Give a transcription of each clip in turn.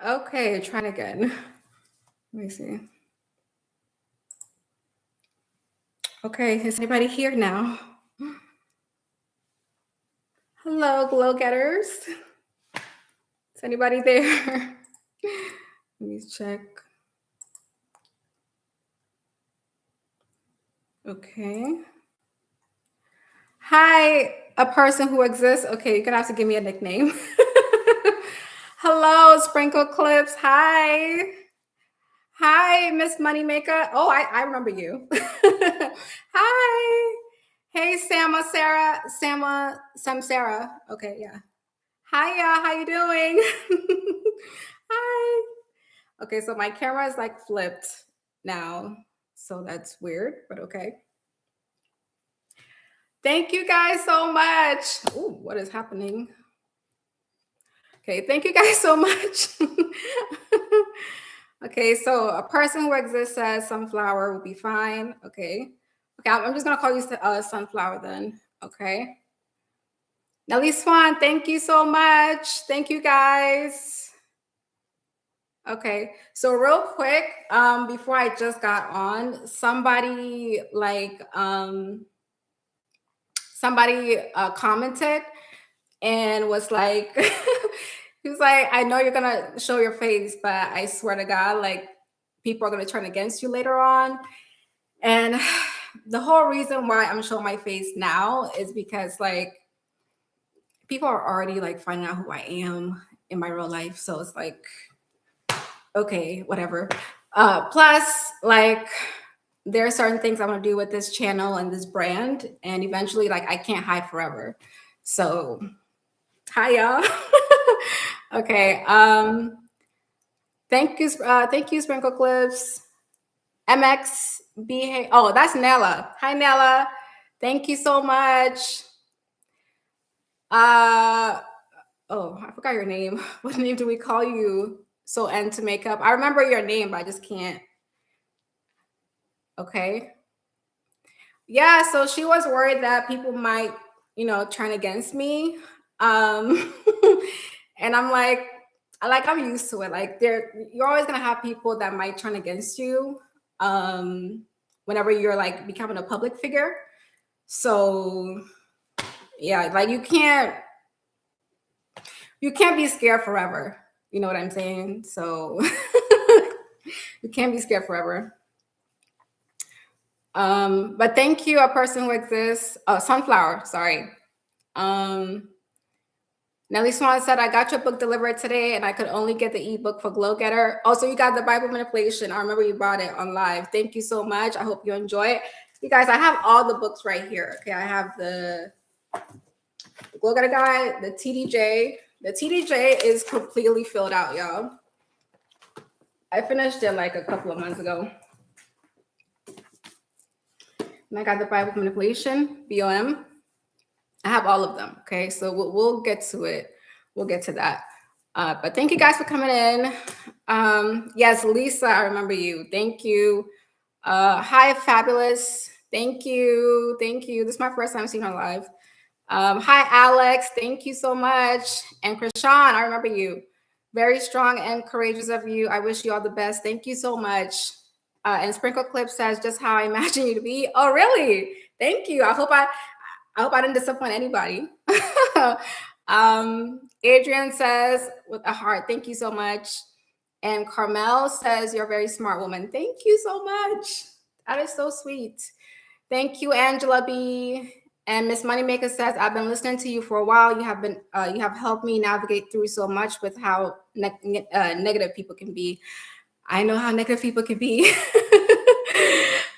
Okay, trying again. Let me see. Okay, is anybody here now? Hello, glow getters. Is anybody there? Let me check. Okay. Hi, a person who exists. Okay, you're gonna have to give me a nickname. Hello, Sprinkle Clips. Hi. Hi, Miss Moneymaker. Oh, I remember you. Hi. Hey, Samsara. Okay, yeah. Hiya, how you doing? Hi. Okay, so my camera is like flipped now. So that's weird, but okay. Thank you guys so much. Oh, what is happening? Okay, thank you guys so much. Okay, so a person who exists says sunflower will be fine. Okay. Okay, I'm just gonna call you sunflower then. Okay. Nelly Swan, thank you so much. Thank you guys. Okay, so real quick, before I just got on, somebody commented and was like, he was like, I know you're gonna show your face, but I swear to God, like people are gonna turn against you later on. And the whole reason why I'm showing my face now is because like people are already like finding out who I am in my real life. So it's like, okay, whatever. Plus, like there are certain things I want to do with this channel and this brand, and eventually, like I can't hide forever. So, hi y'all. Okay. Thank you, Sprinkle Clips. MXB. Oh, that's Nella. Hi, Nella. Thank you so much. Uh oh, I forgot your name. What name do we call you? So N to makeup. I remember your name, but I just can't. Okay. Yeah, so she was worried that people might, turn against me. Um and I'm like I'm used to it. Like you're always gonna have people that might turn against you whenever you're like becoming a public figure. So yeah, like you can't be scared forever. You know what I'm saying? So you can't be scared forever. But thank you, a person who exists. Oh, sunflower, sorry. Um, Nelly Swan said, I got your book delivered today and I could only get the ebook for Glow Getter. Also, you got the Bible Manipulation. I remember you bought it on live. Thank you so much. I hope you enjoy it. You guys, I have all the books right here. Okay, I have the Glow Getter Guide, the TDJ. The TDJ is completely filled out, y'all. I finished it like a couple of months ago. And I got the Bible Manipulation, BOM. I have all of them. Okay, so we'll get to it. We'll get to that. But thank you guys for coming in. Yes, Lisa, I remember you. Thank you. Hi, Fabulous. Thank you. Thank you. This is my first time seeing her live. Hi, Alex. Thank you so much. And Krishan, I remember you. Very strong and courageous of you. I wish you all the best. Thank you so much. And Sprinkle Clip says just how I imagine you to be. Oh, really? Thank you. I hope I didn't disappoint anybody. Adrian says with a heart, thank you so much. And Carmel says you're a very smart woman. Thank you so much. That is so sweet. Thank you, Angela B. And Miss Moneymaker says, I've been listening to you for a while. You have helped me navigate through so much with how negative people can be. I know how negative people can be.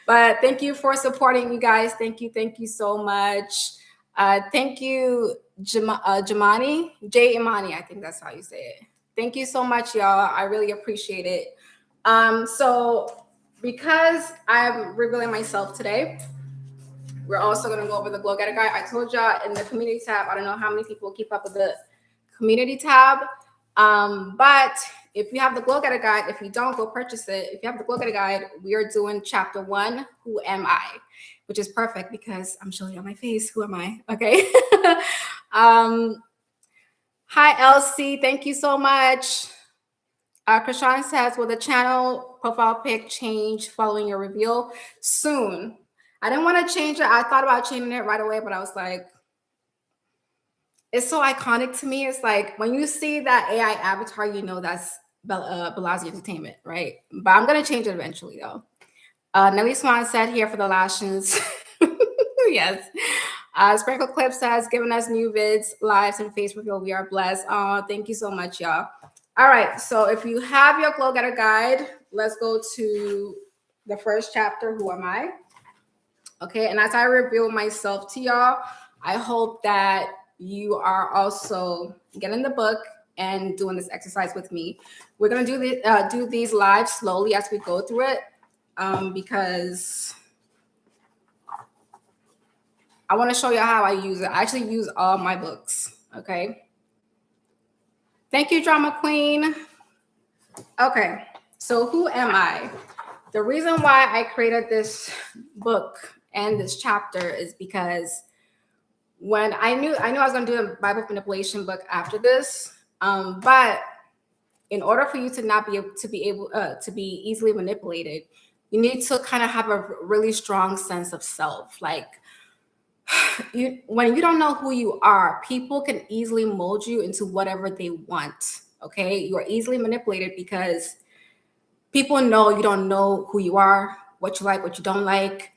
But thank you for supporting you guys. Thank you so much. Thank you, Jamani, J Imani, I think that's how you say it. Thank you so much, y'all. I really appreciate it. So because I'm revealing myself today, we're also going to go over the Glow Getter Guide. I told y'all in the community tab, I don't know how many people keep up with the community tab. But if you have the Glow Getter Guide, if you don't, go purchase it. If you have the Glow Getter Guide, we are doing chapter 1, Who Am I? Which is perfect because I'm showing you my face. Who am I? Okay. Hi, Elsie. Thank you so much. Krishan says, will the channel profile pic change following your reveal? Soon. I didn't want to change it. I thought about changing it right away, but I was like, it's so iconic to me. It's like when you see that AI avatar, you know that's Bellagio Entertainment, right? But I'm going to change it eventually, though. Nelly Swan said here for the Lashins. Yes. Sprinkle Clips has given us new vids, lives, and face reveal. We are blessed. Oh, thank you so much, y'all. All right. So if you have your Glow Getter guide, let's go to the first chapter. Who am I? Okay. And as I reveal myself to y'all, I hope that you are also getting the book and doing this exercise with me. We're gonna do these live slowly as we go through it, because I want to show you how I use it. I actually use all my books. Okay. Thank you, Drama Queen. Okay. So who am I? The reason why I created this book and this chapter is because when I knew I was going to do a Bible manipulation book after this, but in order for you to not be able to be easily manipulated, you need to kind of have a really strong sense of self. Like when you don't know who you are, people can easily mold you into whatever they want. Okay, you are easily manipulated because people know you don't know who you are, what you like, what you don't like.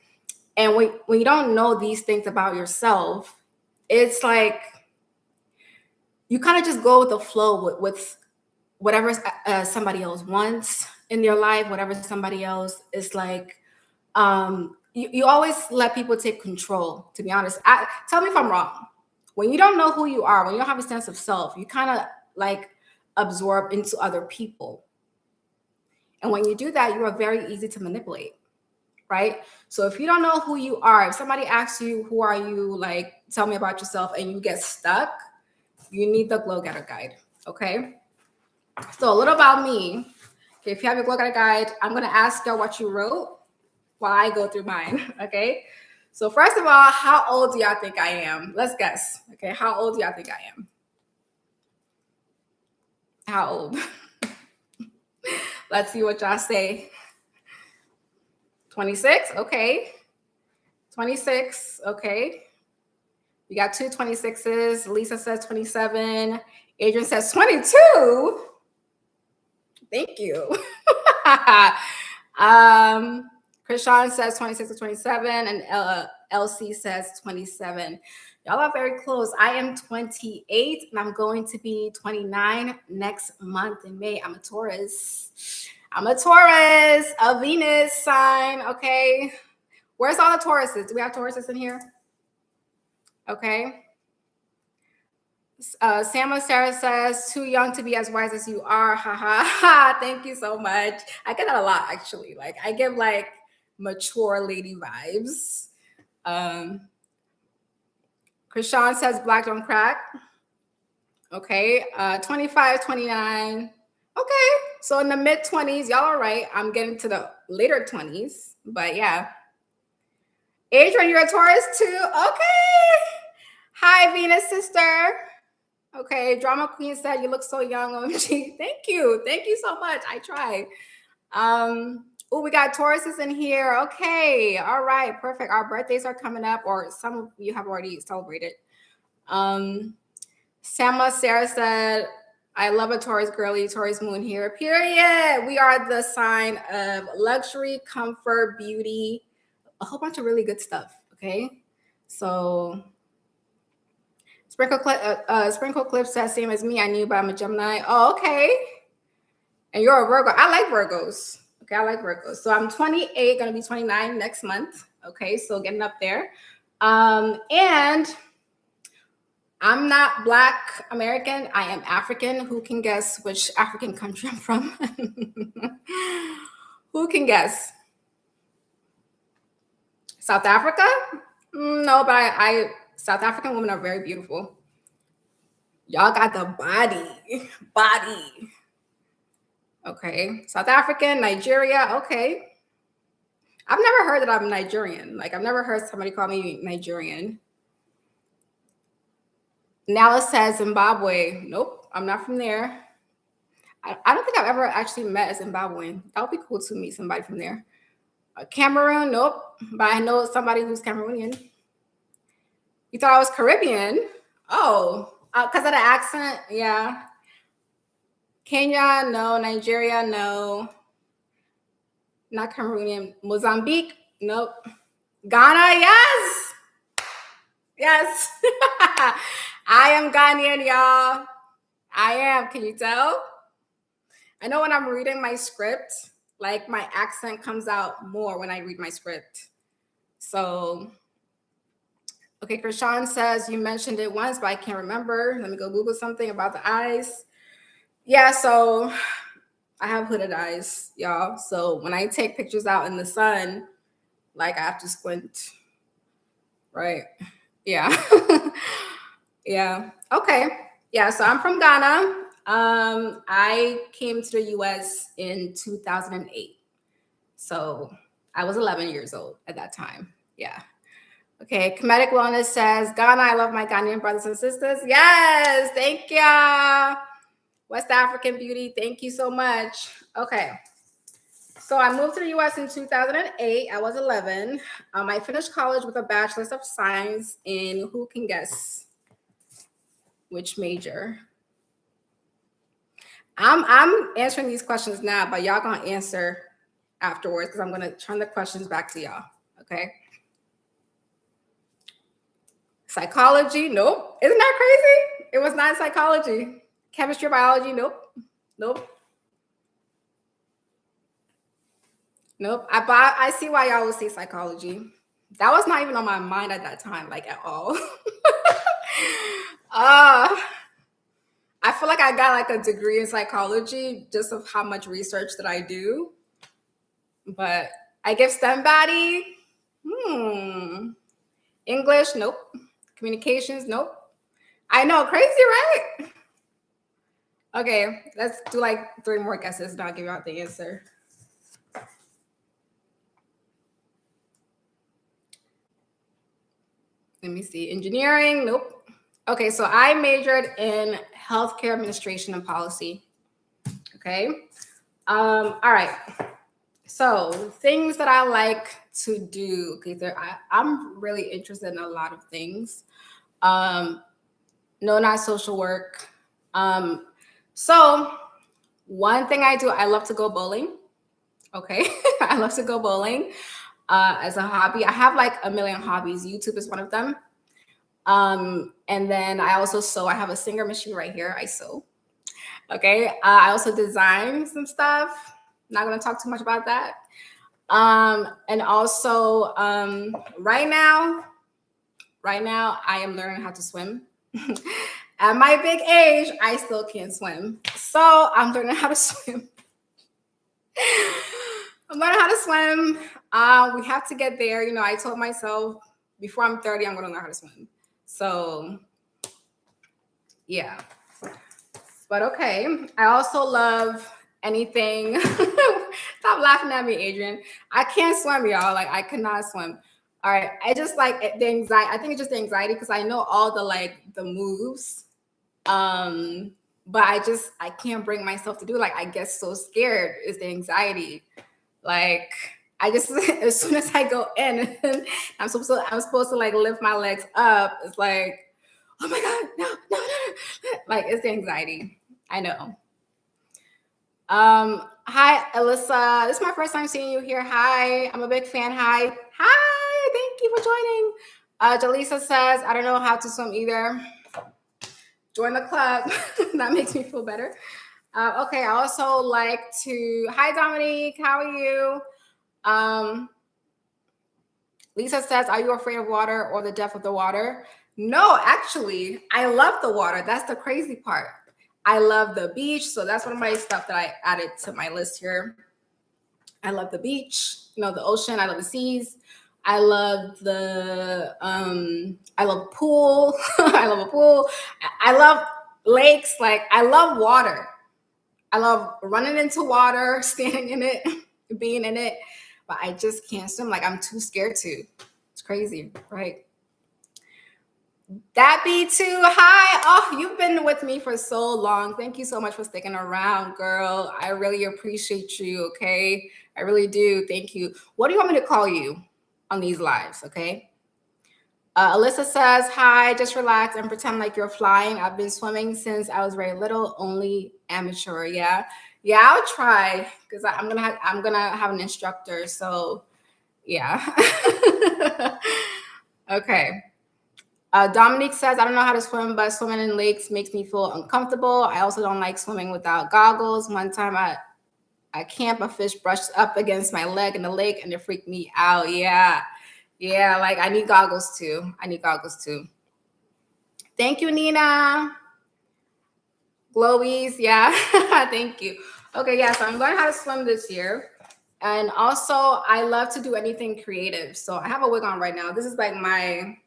And when you don't know these things about yourself, it's like you kind of just go with the flow with whatever somebody else wants in their life, whatever somebody else is like. You always let people take control, to be honest. Tell me if I'm wrong. When you don't know who you are, when you don't have a sense of self, you kind of like absorb into other people. And when you do that, you are very easy to manipulate, right? So if you don't know who you are, if somebody asks you, who are you, like, tell me about yourself, and you get stuck, you need the Glow Getter guide, okay? So a little about me. Okay, if you have your Glow Getter guide, I'm going to ask you what you wrote while I go through mine, okay? So first of all, how old do y'all think I am? Let's guess, okay? How old do y'all think I am? How old? Let's see what y'all say. 26, okay. 26, okay. We got two 26s. Lisa says 27. Adrian says 22. Thank you. Krishan says 26 to 27, and LC says 27. Y'all are very close. I am 28, and I'm going to be 29 next month in May. I'm a Taurus. A Venus sign, okay? Where's all the Tauruses? Do we have Tauruses in here? Okay. Sama Sarah says, too young to be as wise as you are. Ha ha ha. Thank you so much. I get that a lot, actually. Like, I give like mature lady vibes. Krishan says, black don't crack. Okay. 25, 29. Okay. So in the mid 20s, y'all are right. I'm getting to the later 20s. But yeah. Adrian, you're a Taurus too? Okay. Hi, Venus sister. Okay, Drama Queen said you look so young, OMG. Thank you. Thank you so much. I try. Oh, we got Tauruses in here. Okay. All right. Perfect. Our birthdays are coming up, or some of you have already celebrated. Sama Sarah said, I love a Taurus girly, Taurus moon here. Period. We are the sign of luxury, comfort, beauty, a whole bunch of really good stuff. Okay. So Sprinkle Clip says same as me. I knew, but I'm a Gemini. Oh, okay. And you're a Virgo. I like Virgos. Okay, I like Virgos. So I'm 28, gonna be 29 next month. Okay, so getting up there. And I'm not Black American. I am African. Who can guess which African country I'm from? Who can guess? South Africa? No, but I South African women are very beautiful. Y'all got the body. Okay. South African, Nigeria. Okay. I've never heard that I'm Nigerian. Like, I've never heard somebody call me Nigerian. Nala says Zimbabwe. Nope, I'm not from there. I don't think I've ever actually met a Zimbabwean. That would be cool to meet somebody from there. Cameroon, nope. But I know somebody who's Cameroonian. You thought I was Caribbean? Oh, because of the accent? Yeah. Kenya, no. Nigeria, no. Not Cameroonian. Mozambique, nope. Ghana, yes. Yes. I am Ghanaian, y'all. I am. Can you tell? I know when I'm reading my script, like my accent comes out more when I read my script. So, okay, Krishan says you mentioned it once, but I can't remember. Let me go Google something about the eyes. Yeah, so I have hooded eyes, y'all. So when I take pictures out in the sun, like I have to squint. Right. Yeah. Yeah. Okay. Yeah. So I'm from Ghana. I came to the US in 2008. So I was 11 years old at that time. Yeah. Okay. Comedic Wellness says, Ghana, I love my Ghanaian brothers and sisters. Yes. Thank you. West African Beauty. Thank you so much. Okay. So I moved to the US in 2008. I was 11. I finished college with a bachelor's of science in, who can guess which major? I'm answering these questions now, but y'all gonna answer afterwards because I'm gonna turn the questions back to y'all. Okay. Psychology, nope. Isn't that crazy? It was not psychology. Chemistry, biology, nope. Nope. Nope. I see why y'all would say psychology. That was not even on my mind at that time, like at all. I feel like I got like a degree in psychology just of how much research that I do. But I give STEM body. English, nope. Communications, nope. I know, crazy, right? Okay, let's do like 3 more guesses and I'll give you out the answer. Let me see. Engineering, nope. Okay, so I majored in healthcare administration and policy. Okay. All right. So things that I like to do. Okay, I'm really interested in a lot of things. No, not social work. So one thing I do, I love to go bowling. Okay, I love to go bowling as a hobby. I have like a million hobbies. YouTube is one of them. And then I also sew. I have a singer machine right here. I sew. Okay. I also design some stuff. Not going to talk too much about that. And also, right now, I am learning how to swim. At my big age, I still can't swim. So I'm learning how to swim. I'm learning how to swim. We have to get there. You know, I told myself before I'm 30, I'm going to learn how to swim. So, yeah. But okay. I also love anything. Stop laughing at me, Adrian. I can't swim, y'all. Like, I cannot swim. All right. I just like the anxiety. I think it's just the anxiety because I know all the moves. But I can't bring myself to do it. Like, I get so scared. It's the anxiety. Like, I just as soon as I go in, I'm supposed to like lift my legs up. It's like, oh my God, no. Like, it's the anxiety. I know. Hi, Alyssa. This is my first time seeing you here. Hi, I'm a big fan. Hi, thank you for joining. Jaleesa says, I don't know how to swim either. Join the club. That makes me feel better. Okay, I also like to, hi Dominique, how are you? Lisa says, are you afraid of water or the depth of the water? No, actually, I love the water. That's the crazy part. I love the beach. So that's one of my stuff that I added to my list here. I love the beach, the ocean. I love the seas. I love I love pool. I love a pool. I love lakes. Like, I love water. I love running into water, standing in it, being in it, but I just can't swim. Like, I'm too scared to. It's crazy, right? That be too high. Oh, you've been with me for so long. Thank you so much for sticking around, girl. I really appreciate you. Okay. I really do. Thank you. What do you want me to call you on these lives? Okay. Alyssa says, hi, just relax and pretend like you're flying. I've been swimming since I was very little, only amateur. Yeah. Yeah, I'll try because I'm gonna have an instructor. So yeah. Okay. Dominique says, I don't know how to swim, but swimming in lakes makes me feel uncomfortable. I also don't like swimming without goggles. One time at camp, a fish brushed up against my leg in the lake and it freaked me out. Yeah. Yeah. Like I need goggles too. I need goggles too. Thank you, Nina. Glowies. Yeah. Thank you. Okay. Yeah. So I'm learning how to swim this year. And also, I love to do anything creative. So I have a wig on right now. This is like my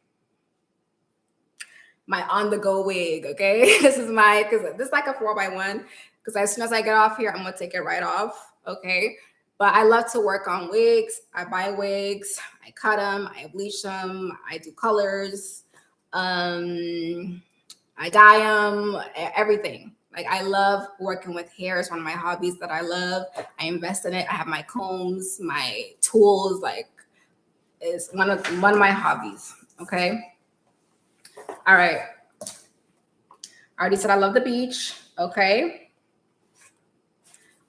on the go wig. Okay. This is because this is like a 4x1. Because as soon as I get off here, I'm going to take it right off. Okay. But I love to work on wigs. I buy wigs, I cut them, I bleach them, I do colors, I dye them, everything. Like I love working with hair. It's one of my hobbies that I love. I invest in it. I have my combs, my tools. Like it's one of my hobbies. Okay. All right. I already said I love the beach. Okay.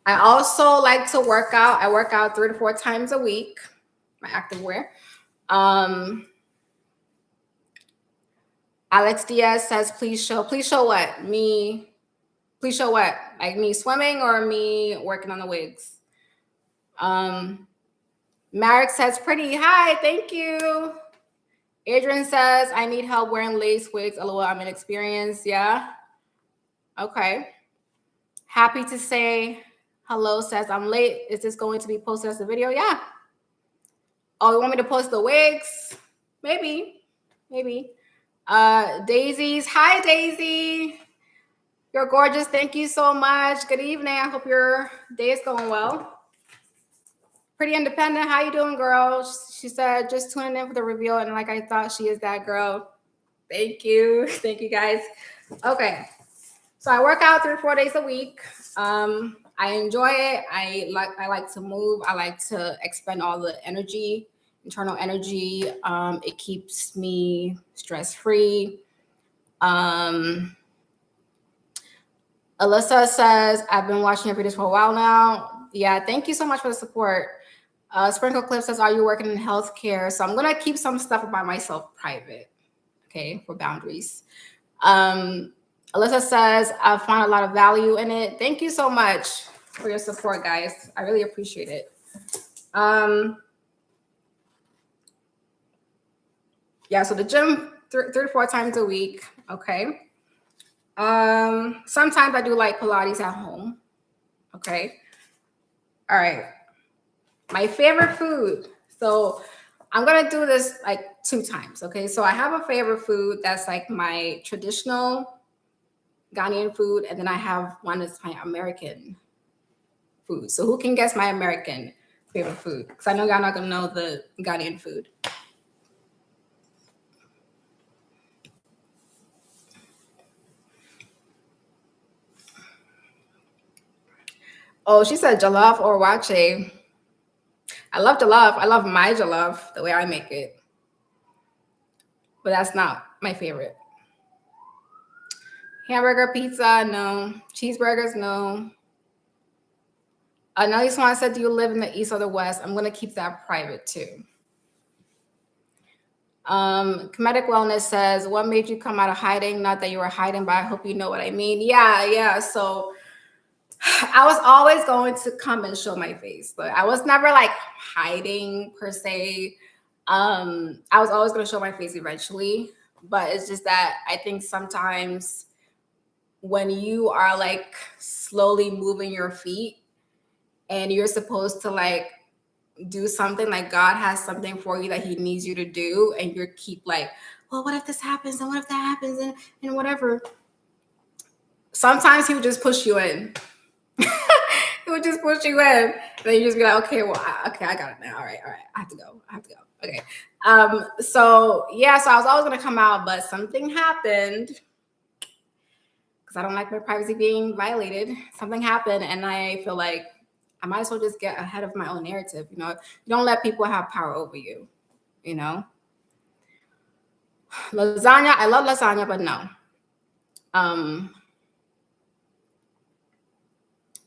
I also like to work out. I work out 3 to 4 times a week. My active wear. Alex Diaz says, please show what? Me. Please show what? Like me swimming or me working on the wigs? Marek says, pretty. Hi, thank you. Adrian says, I need help wearing lace wigs. LOL, I'm inexperienced. Yeah. Okay. Happy to say hello says, I'm late. Is this going to be posted as a video? Yeah. Oh, you want me to post the wigs? Maybe. Daisy's. Hi, Daisy. You're gorgeous. Thank you so much. Good evening. I hope your day is going well. Pretty independent. How you doing, girl? She said, just tuning in for the reveal. And like I thought, she is that girl. Thank you. Thank you, guys. Okay. So I work out 3 or 4 days a week. I enjoy it. I like to move. I like to expend all the energy, internal energy. It keeps me stress-free. Alyssa says, I've been watching your videos for a while now. Yeah, thank you so much for the support. Sprinkle Clip says, are you working in healthcare? So I'm going to keep some stuff about myself private, okay, for boundaries. Alyssa says, I found a lot of value in it. Thank you so much for your support, guys. I really appreciate it. Yeah, so the gym 3 to 4 times a week, okay. Sometimes I do like Pilates at home. Okay. All right. My favorite food. So I'm going to do this like 2 times. Okay. So I have a favorite food that's like my traditional Ghanaian food. And then I have one that's my American food. So who can guess my American favorite food? Because I know y'all not going to know the Ghanaian food. Oh, she said jollof or wache. I love jollof. I love my jollof, the way I make it. But that's not my favorite. Hamburger, pizza, no. Cheeseburgers, no. Nelly Swan said, do you live in the East or the West? I'm going to keep that private too. Comedic Wellness says, what made you come out of hiding? Not that you were hiding, but I hope you know what I mean. Yeah. So I was always going to come and show my face, but I was never like hiding per se. I was always going to show my face eventually, but it's just that I think sometimes when you are like slowly moving your feet and you're supposed to like do something, like God has something for you that he needs you to do, and you keep like, well, what if this happens, and what if that happens, and whatever. Sometimes he would just push you in. He would just push you in. And then you just be like, okay, well, I got it now. All right, I have to go. Okay. So yeah, so I was always gonna come out, but something happened because I don't like my privacy being violated. Something happened, and I feel like I might as well just get ahead of my own narrative. You know, you don't let people have power over you. You know, lasagna. I love lasagna, but no. Um,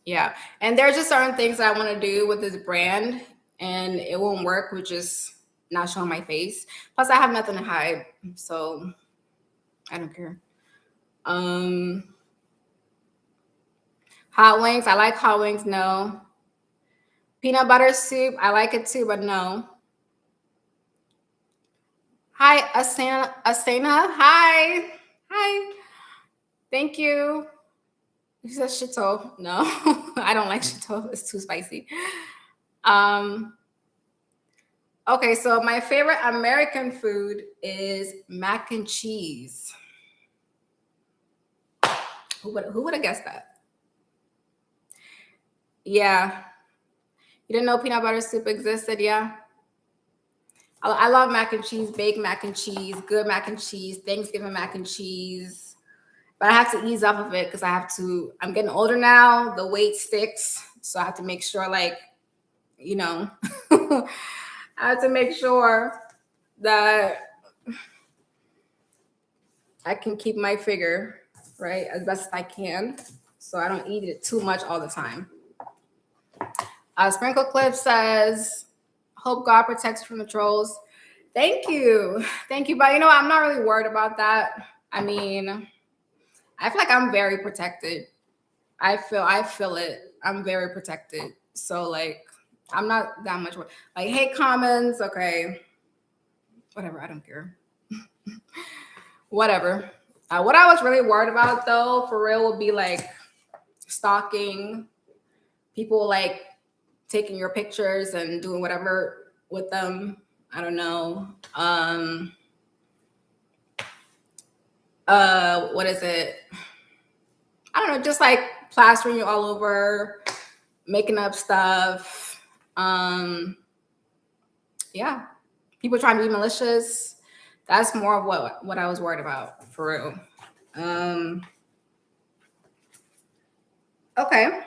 yeah, and there's just certain things that I want to do with this brand, and it won't work with just not showing my face. Plus, I have nothing to hide, so I don't care. Um, Hot wings. I like hot wings. No. Peanut butter soup. I like it too, but no. Hi, Asana. Asana. Hi. Hi. Thank you. She says shito. No, I don't like shito. It's too spicy. Um. Okay, so my favorite American food is mac and cheese. Who would have guessed that? Yeah. You didn't know peanut butter soup existed? Yeah. I love mac and cheese, baked mac and cheese, good mac and cheese, Thanksgiving mac and cheese. But I have to ease off of it because I'm getting older now. The weight sticks. So I have to make sure, like, you know, I have to make sure that I can keep my figure, right, as best as I can. So I don't eat it too much all the time. Sprinkle Clip says, hope God protects you from the trolls. Thank you. Thank you. But I'm not really worried about that. I mean, I feel like I'm very protected. I feel it. I'm very protected. So like I'm not that much like hate comments, okay. Whatever, I don't care. Whatever. What I was really worried about though, for real, would be like stalking people, like taking your pictures and doing whatever with them. I don't know. What is it? I don't know, just like plastering you all over, making up stuff. Yeah. People trying to be malicious. That's more of what I was worried about, for real. Okay.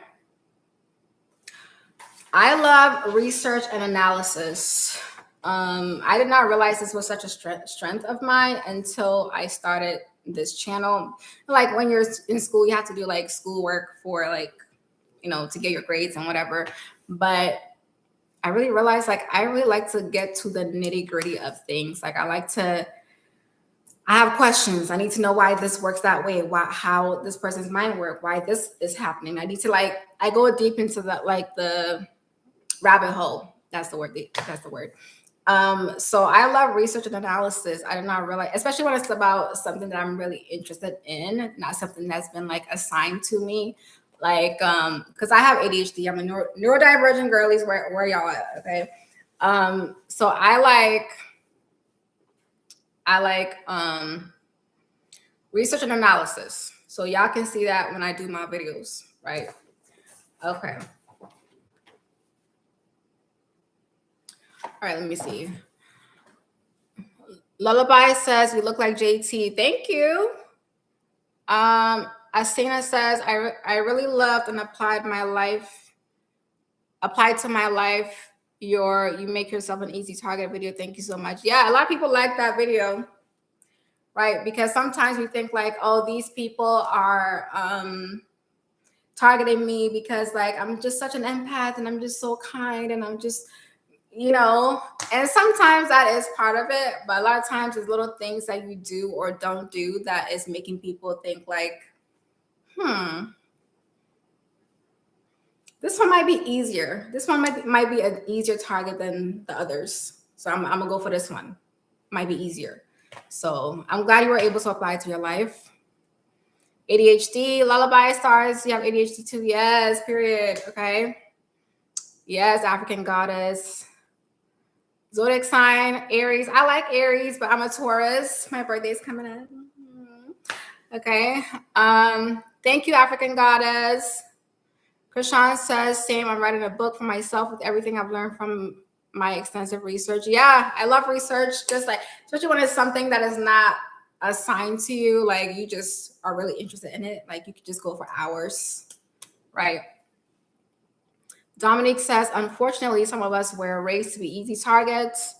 I love research and analysis. I did not realize this was such a strength of mine until I started this channel. Like when you're in school, you have to do like schoolwork for like, to get your grades and whatever. But I really realized like I really like to get to the nitty gritty of things. Like I have questions. I need to know why this works that way. How this person's mind work. Why this is happening. I need to I go deep into the rabbit hole. That's the word. That's the word. So I love research and analysis. I did not realize, especially when it's about something that I'm really interested in, not something that's been like assigned to me. Like, because I have ADHD. I'm a neurodivergent girlies. Where y'all at? Okay. So I like research and analysis. So y'all can see that when I do my videos, right? Okay. All right, let me see. Lullaby says we look like JT. Thank you. Asina says I really loved and applied to my life. You make yourself an easy target video. Thank you so much. Yeah, a lot of people like that video, right? Because sometimes we think like, oh, these people are targeting me because like I'm just such an empath and I'm just so kind and I'm just, and sometimes that is part of it, but a lot of times it's little things that you do or don't do that is making people think like, this one might be easier. This one might be an easier target than the others. So I'm gonna go for this one. Might be easier. So I'm glad you were able to apply it to your life. ADHD, lullaby stars. You have ADHD too. Yes, period. Okay. Yes, African goddess. Zodiac sign, Aries. I like Aries, but I'm a Taurus. My birthday's coming up. Okay. Thank you, African goddess. Krishan says, same. I'm writing a book for myself with everything I've learned from my extensive research. Yeah, I love research, just like, especially when it's something that is not assigned to you, like you just are really interested in it. Like you could just go for hours, right? Dominique says, unfortunately, some of us were raised to be easy targets.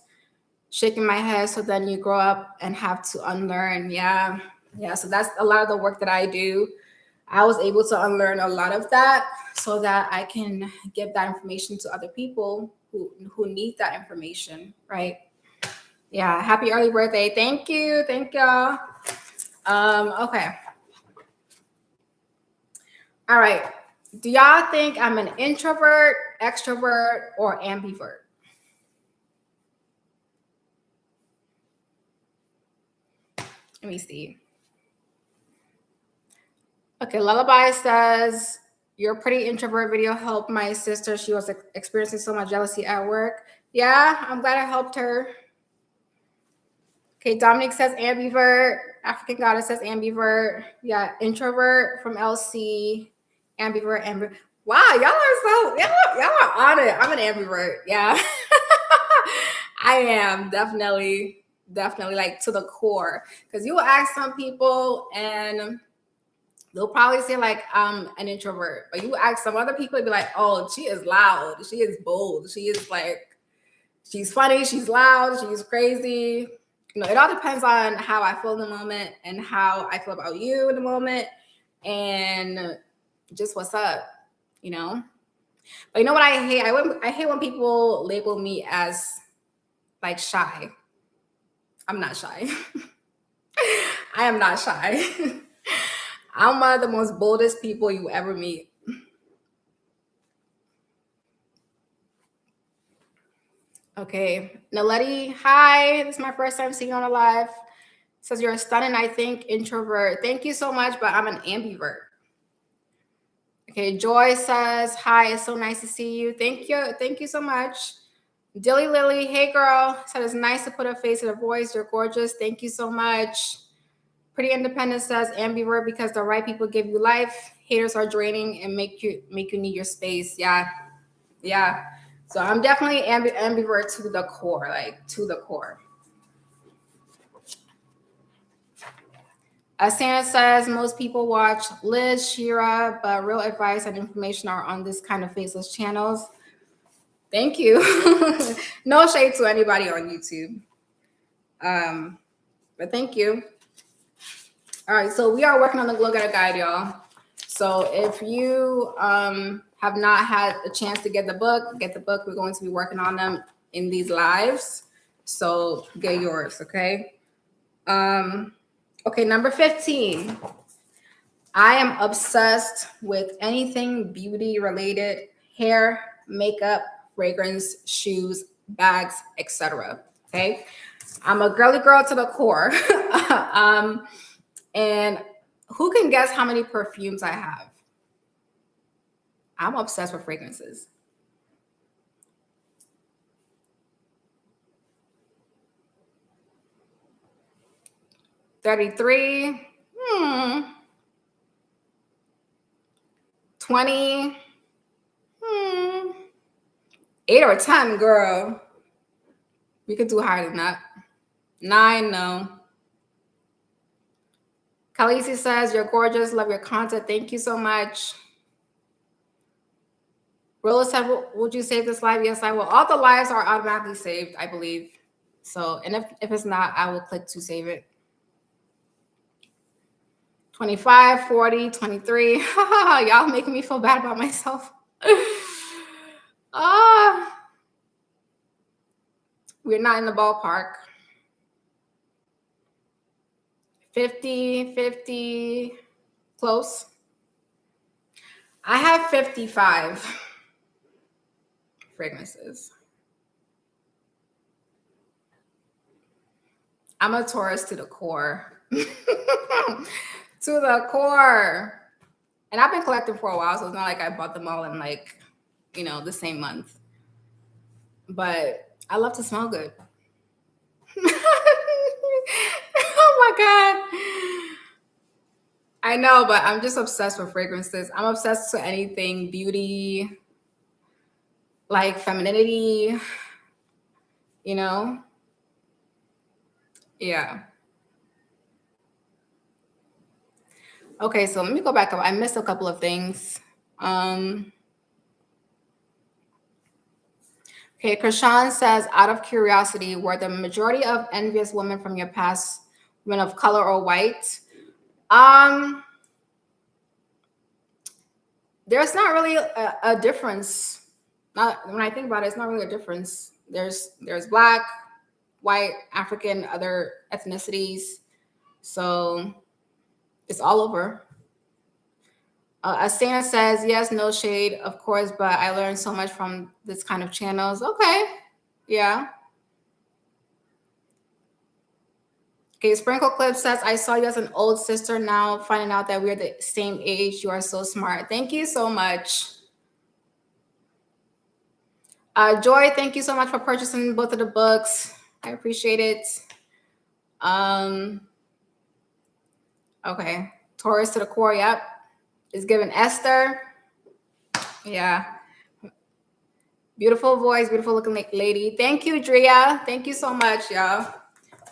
Shaking my head. So then you grow up and have to unlearn. Yeah. Yeah. So that's a lot of the work that I do. I was able to unlearn a lot of that so that I can give that information to other people who need that information. Right. Yeah. Happy early birthday. Thank you. Thank y'all. Okay. All right. Do y'all think I'm an introvert, extrovert, or ambivert? Let me see. Okay, Lullaby says, your pretty introvert video helped my sister. She was experiencing so much jealousy at work. Yeah, I'm glad I helped her. Okay, Dominic says ambivert. African Goddess says ambivert. Yeah, introvert from LC. Ambivert, ambivert. Wow, y'all are on it. I'm an ambivert. Yeah. I am definitely like to the core. Because you will ask some people and they'll probably say like I'm an introvert, but you ask some other people, be like, oh, she is loud, she is bold, she is like, she's funny, she's loud, she's crazy. You know, it all depends on how I feel in the moment and how I feel about you in the moment and just what's up, you know. But you know what I hate? I hate when people label me as like shy. I'm not shy. I am not shy. I'm one of the most boldest people you ever meet. Okay. Naleti, hi. This is my first time seeing you on a live. Says you're a stunning, I think, introvert. Thank you so much, but I'm an ambivert. Okay. Joy says, hi, it's so nice to see you. Thank you. Thank you so much. Dilly Lily, hey girl. Said it's nice to put a face to the voice. You're gorgeous. Thank you so much. Pretty Independent says ambivert because the right people give you life. Haters are draining and make you need your space. Yeah. Yeah. So I'm definitely ambivert to the core, like to the core. Santa says most people watch Liz, Shira, but real advice and information are on this kind of faceless channels. Thank you. No shade to anybody on YouTube. But thank you. All right, so we are working on the Glow Getter Guide, y'all. So if you have not had a chance to get the book. We're going to be working on them in these lives. So get yours, okay? Okay, number 15. I am obsessed with anything beauty related, hair, makeup, fragrance, shoes, bags, etc. Okay? I'm a girly girl to the core. And who can guess how many perfumes I have? I'm obsessed with fragrances. $33. 20. 8 or 10, girl. We could do higher than that. 9, no. Khaleesi says, you're gorgeous. Love your content. Thank you so much. Rilla said, would you save this live? Yes, I will. All the lives are automatically saved, I believe. So, and if it's not, I will click to save it. 25, 40, 23. Y'all making me feel bad about myself. We're not in the ballpark. 50, 50, close. I have 55 fragrances. I'm a Taurus to the core. To the core. And I've been collecting for a while, so it's not like I bought them all in like, the same month. But I love to smell good. Oh my God. I know, but I'm just obsessed with fragrances. I'm obsessed with anything beauty, like femininity. you know? Yeah. Okay, so let me go back up. I missed a couple of things. Um, okay, Krishan says, out of curiosity, were the majority of envious women from your past women of color or white? Um, there's not really a difference. Not when I think about it, it's not really a difference. There's black, white, African, other ethnicities. So it's all over. Asana says, yes, no shade, of course, but I learned so much from this kind of channels. Okay. Yeah. Okay, Sprinkle Clip says, I saw you as an old sister now, finding out that we're the same age. You are so smart. Thank you so much. Joy, thank you so much for purchasing both of the books. I appreciate it. Okay. Taurus to the core, yep. Is given Esther. Yeah. Beautiful voice, beautiful looking lady. Thank you, Drea. Thank you so much, y'all.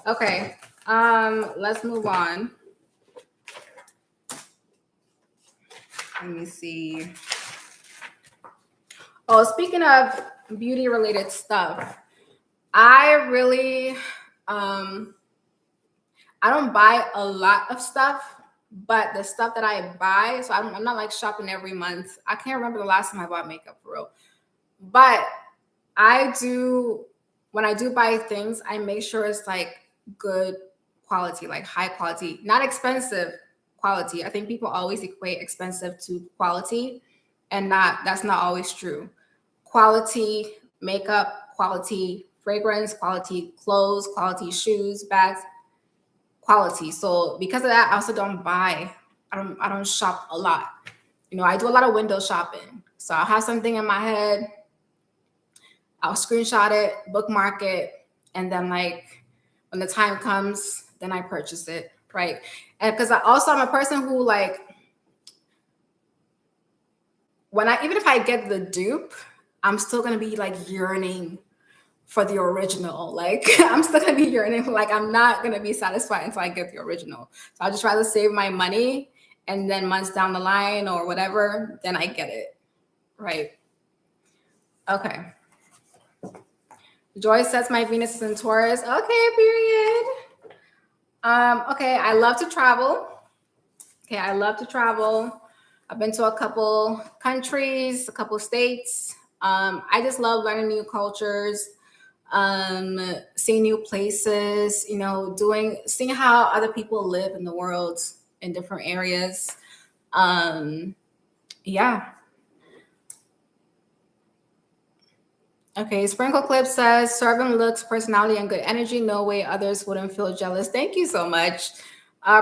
Okay. Let's move on. Let me see. Oh, speaking of beauty related stuff, I really I don't buy a lot of stuff, but the stuff that I buy, so I'm not like shopping every month. I can't remember the last time I bought makeup for real. But I do, when I do buy things, I make sure it's like good quality, like high quality, not expensive quality. I think people always equate expensive to quality, and that's not always true. Quality makeup, quality fragrance, quality clothes, quality shoes, bags, quality. So because of that, I also don't buy. I don't shop a lot. You know, I do a lot of window shopping. So I'll have something in my head, I'll screenshot it, bookmark it, and then like when the time comes, then I purchase it, right? And because I'm a person who like when I even if I get the dupe, I'm still gonna be like yearning for the original. Like I'm still gonna be yearning, like I'm not gonna be satisfied until I get the original. So I'll just rather save my money and then months down the line or whatever, then I get it. Right. Okay. Joy says my Venus is in Taurus. Okay, period. Okay, I love to travel. Okay, I love to travel. I've been to a couple countries, a couple states. I just love learning new cultures, seeing new places, you know, seeing how other people live in the world in different areas. Yeah. Okay, Sprinkle Clip says, serving looks, personality, and good energy. No way others wouldn't feel jealous. Thank you so much.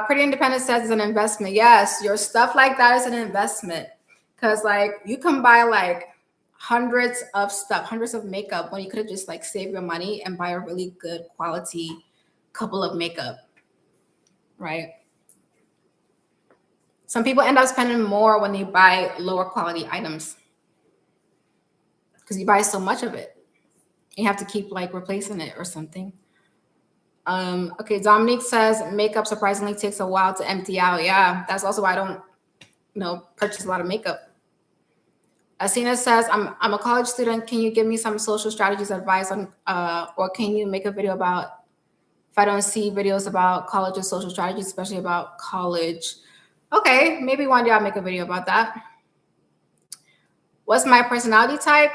Pretty Independent says it's an investment. Yes, your stuff like that is an investment. Because like you can buy like hundreds of stuff, hundreds of makeup when you could have just like saved your money and buy a really good quality couple of makeup. Right. Some people end up spending more when they buy lower quality items because you buy so much of it. You have to keep like replacing it or something. Okay, Dominique says makeup surprisingly takes a while to empty out. Yeah, that's also why I don't, purchase a lot of makeup. Asina says I'm a college student. Can you give me some social strategies advice on, or can you make a video about if I don't see videos about college or social strategies, especially about college? Okay, maybe one day I'll make a video about that. What's my personality type?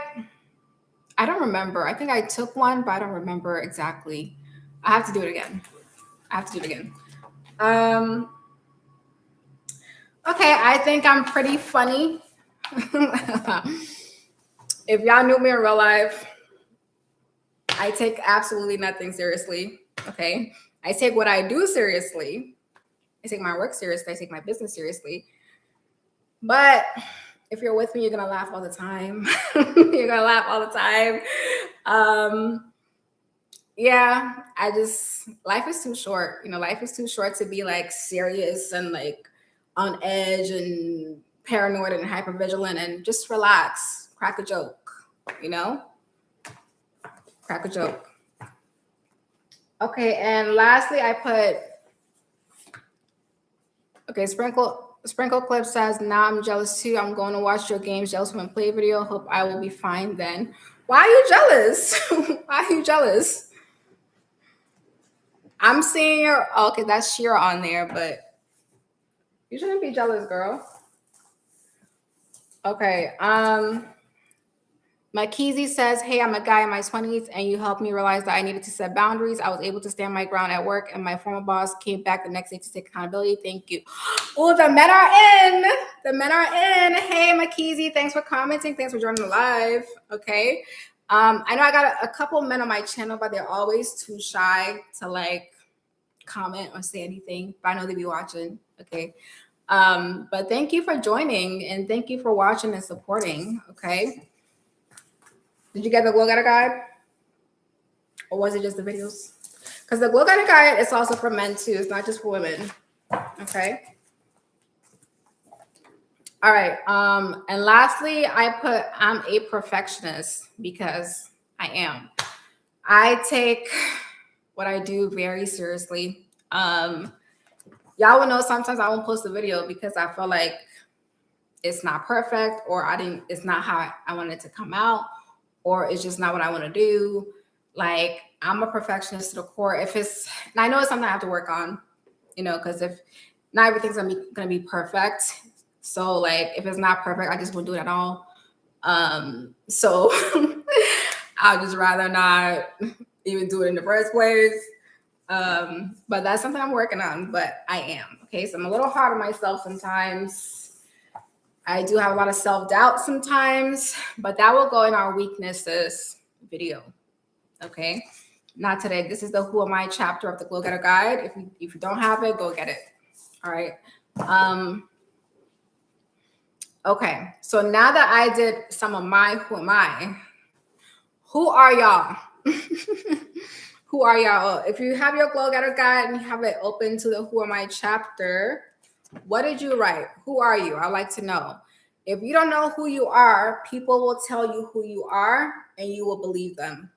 I don't remember. I think I took one, but I don't remember exactly. I have to do it again. Okay, I think I'm pretty funny. If y'all knew me in real life, I take absolutely nothing seriously. Okay. I take what I do seriously. I take my work seriously. I take my business seriously. But if you're with me, you're gonna laugh all the time. You're gonna laugh all the time. Yeah, life is too short. Life is too short to be like serious and like on edge and paranoid and hypervigilant, and just relax, crack a joke, crack a joke. Okay, and lastly, I put, okay, Sprinkle Clip says, now I'm jealous too. I'm going to watch your games, jealous woman play video. Hope I will be fine then. Why are you jealous? Why are you jealous? I'm seeing your, okay, that's Shira on there, but you shouldn't be jealous, girl. Okay, Makizi says, hey, I'm a guy in my 20s, and you helped me realize that I needed to set boundaries. I was able to stand my ground at work, and my former boss came back the next day to take accountability. Thank you. Oh, the men are in. The men are in. Hey, Makizi, thanks for commenting. Thanks for joining the live. Okay. I know I got a couple men on my channel, but they're always too shy to like comment or say anything. But I know they be watching. Okay. But thank you for joining, and thank you for watching and supporting. Okay. Did you get the Glow Getter Guide? Or was it just the videos? Because the Glow Getter Guide is also for men too. It's not just for women. Okay. All right. And lastly, I put I'm a perfectionist because I am. I take what I do very seriously. Y'all will know sometimes I won't post a video because I feel like it's not perfect, or it's not how I want it to come out, or it's just not what I want to do. Like, I'm a perfectionist to the core. And I know it's something I have to work on, because if not everything's gonna be perfect. So like, if it's not perfect, I just won't do it at all. So I'd just rather not even do it in the first place. But that's something I'm working on, but I am. Okay. So I'm a little hard on myself sometimes. I do have a lot of self-doubt sometimes, but that will go in our weaknesses video. Okay. Not today. This is the Who Am I chapter of the Glow Getter Guide. If you don't have it, go get it. All right. Okay. So now that I did some of my Who Am I, who are y'all? Who are y'all? If you have your Glow Getter Guide and you have it open to the Who Am I chapter, what did you write? Who are you? I'd like to know. If you don't know who you are, people will tell you who you are and you will believe them.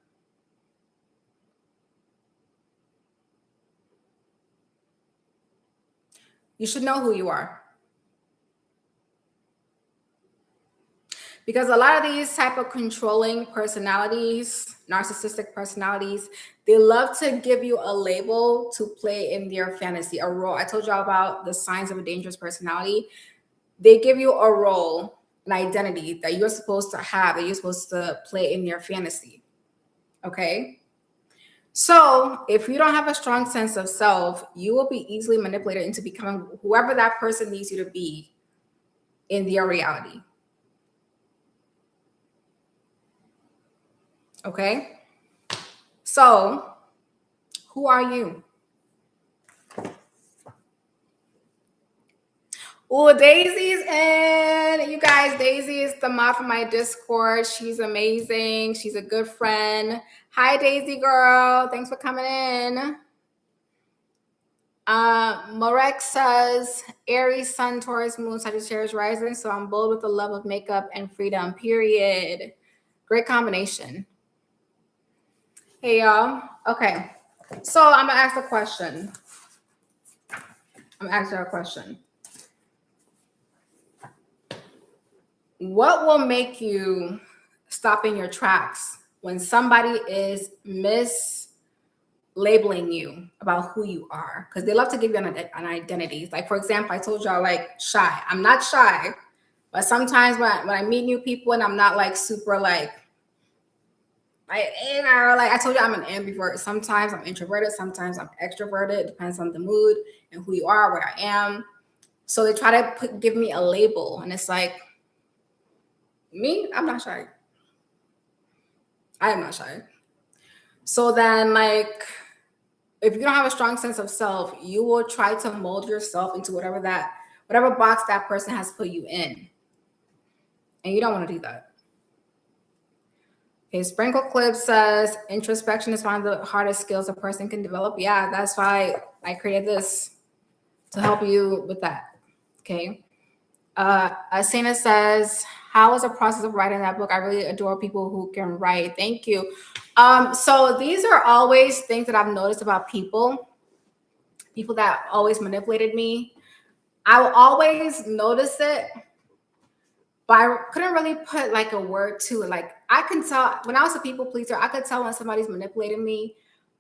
You should know who you are. Because a lot of these type of controlling personalities, narcissistic personalities, they love to give you a label to play in their fantasy, a role. I told y'all about the signs of a dangerous personality. They give you a role, an identity that you're supposed to have, that you're supposed to play in their fantasy. Okay? So if you don't have a strong sense of self, you will be easily manipulated into becoming whoever that person needs you to be in their reality. Okay? So, who are you? Oh, Daisy's in. You guys, Daisy is the mod for my Discord. She's amazing. She's a good friend. Hi, Daisy girl. Thanks for coming in. Marek says, Aries, Sun, Taurus, Moon, Sagittarius, Rising. So I'm bold with the love of makeup and freedom, period. Great combination. Hey, y'all. Okay. So I'm going to ask a question. What will make you stop in your tracks when somebody is mislabeling you about who you are? Because they love to give you an identity. Like, for example, I told y'all, like, shy. I'm not shy, but sometimes when I meet new people and I'm not like super like I told you I'm an ambivert. Sometimes I'm introverted, sometimes I'm extroverted. It depends on the mood and who you are, where I am. So they try to give me a label, and it's like, me, I'm not shy. I am not shy. So then, like, if you don't have a strong sense of self, you will try to mold yourself into whatever box that person has put you in. And you don't want to do that. Okay, Sprinkle Clip says introspection is one of the hardest skills a person can develop. Yeah, that's why I created this, to help you with that. Okay. Asena says, How was the process of writing that book? I really adore people who can write. Thank you. So these are always things that I've noticed about people that always manipulated me. I will always notice it, but I couldn't really put like a word to it. Like I can tell when I was a people pleaser, I could tell when somebody's manipulating me,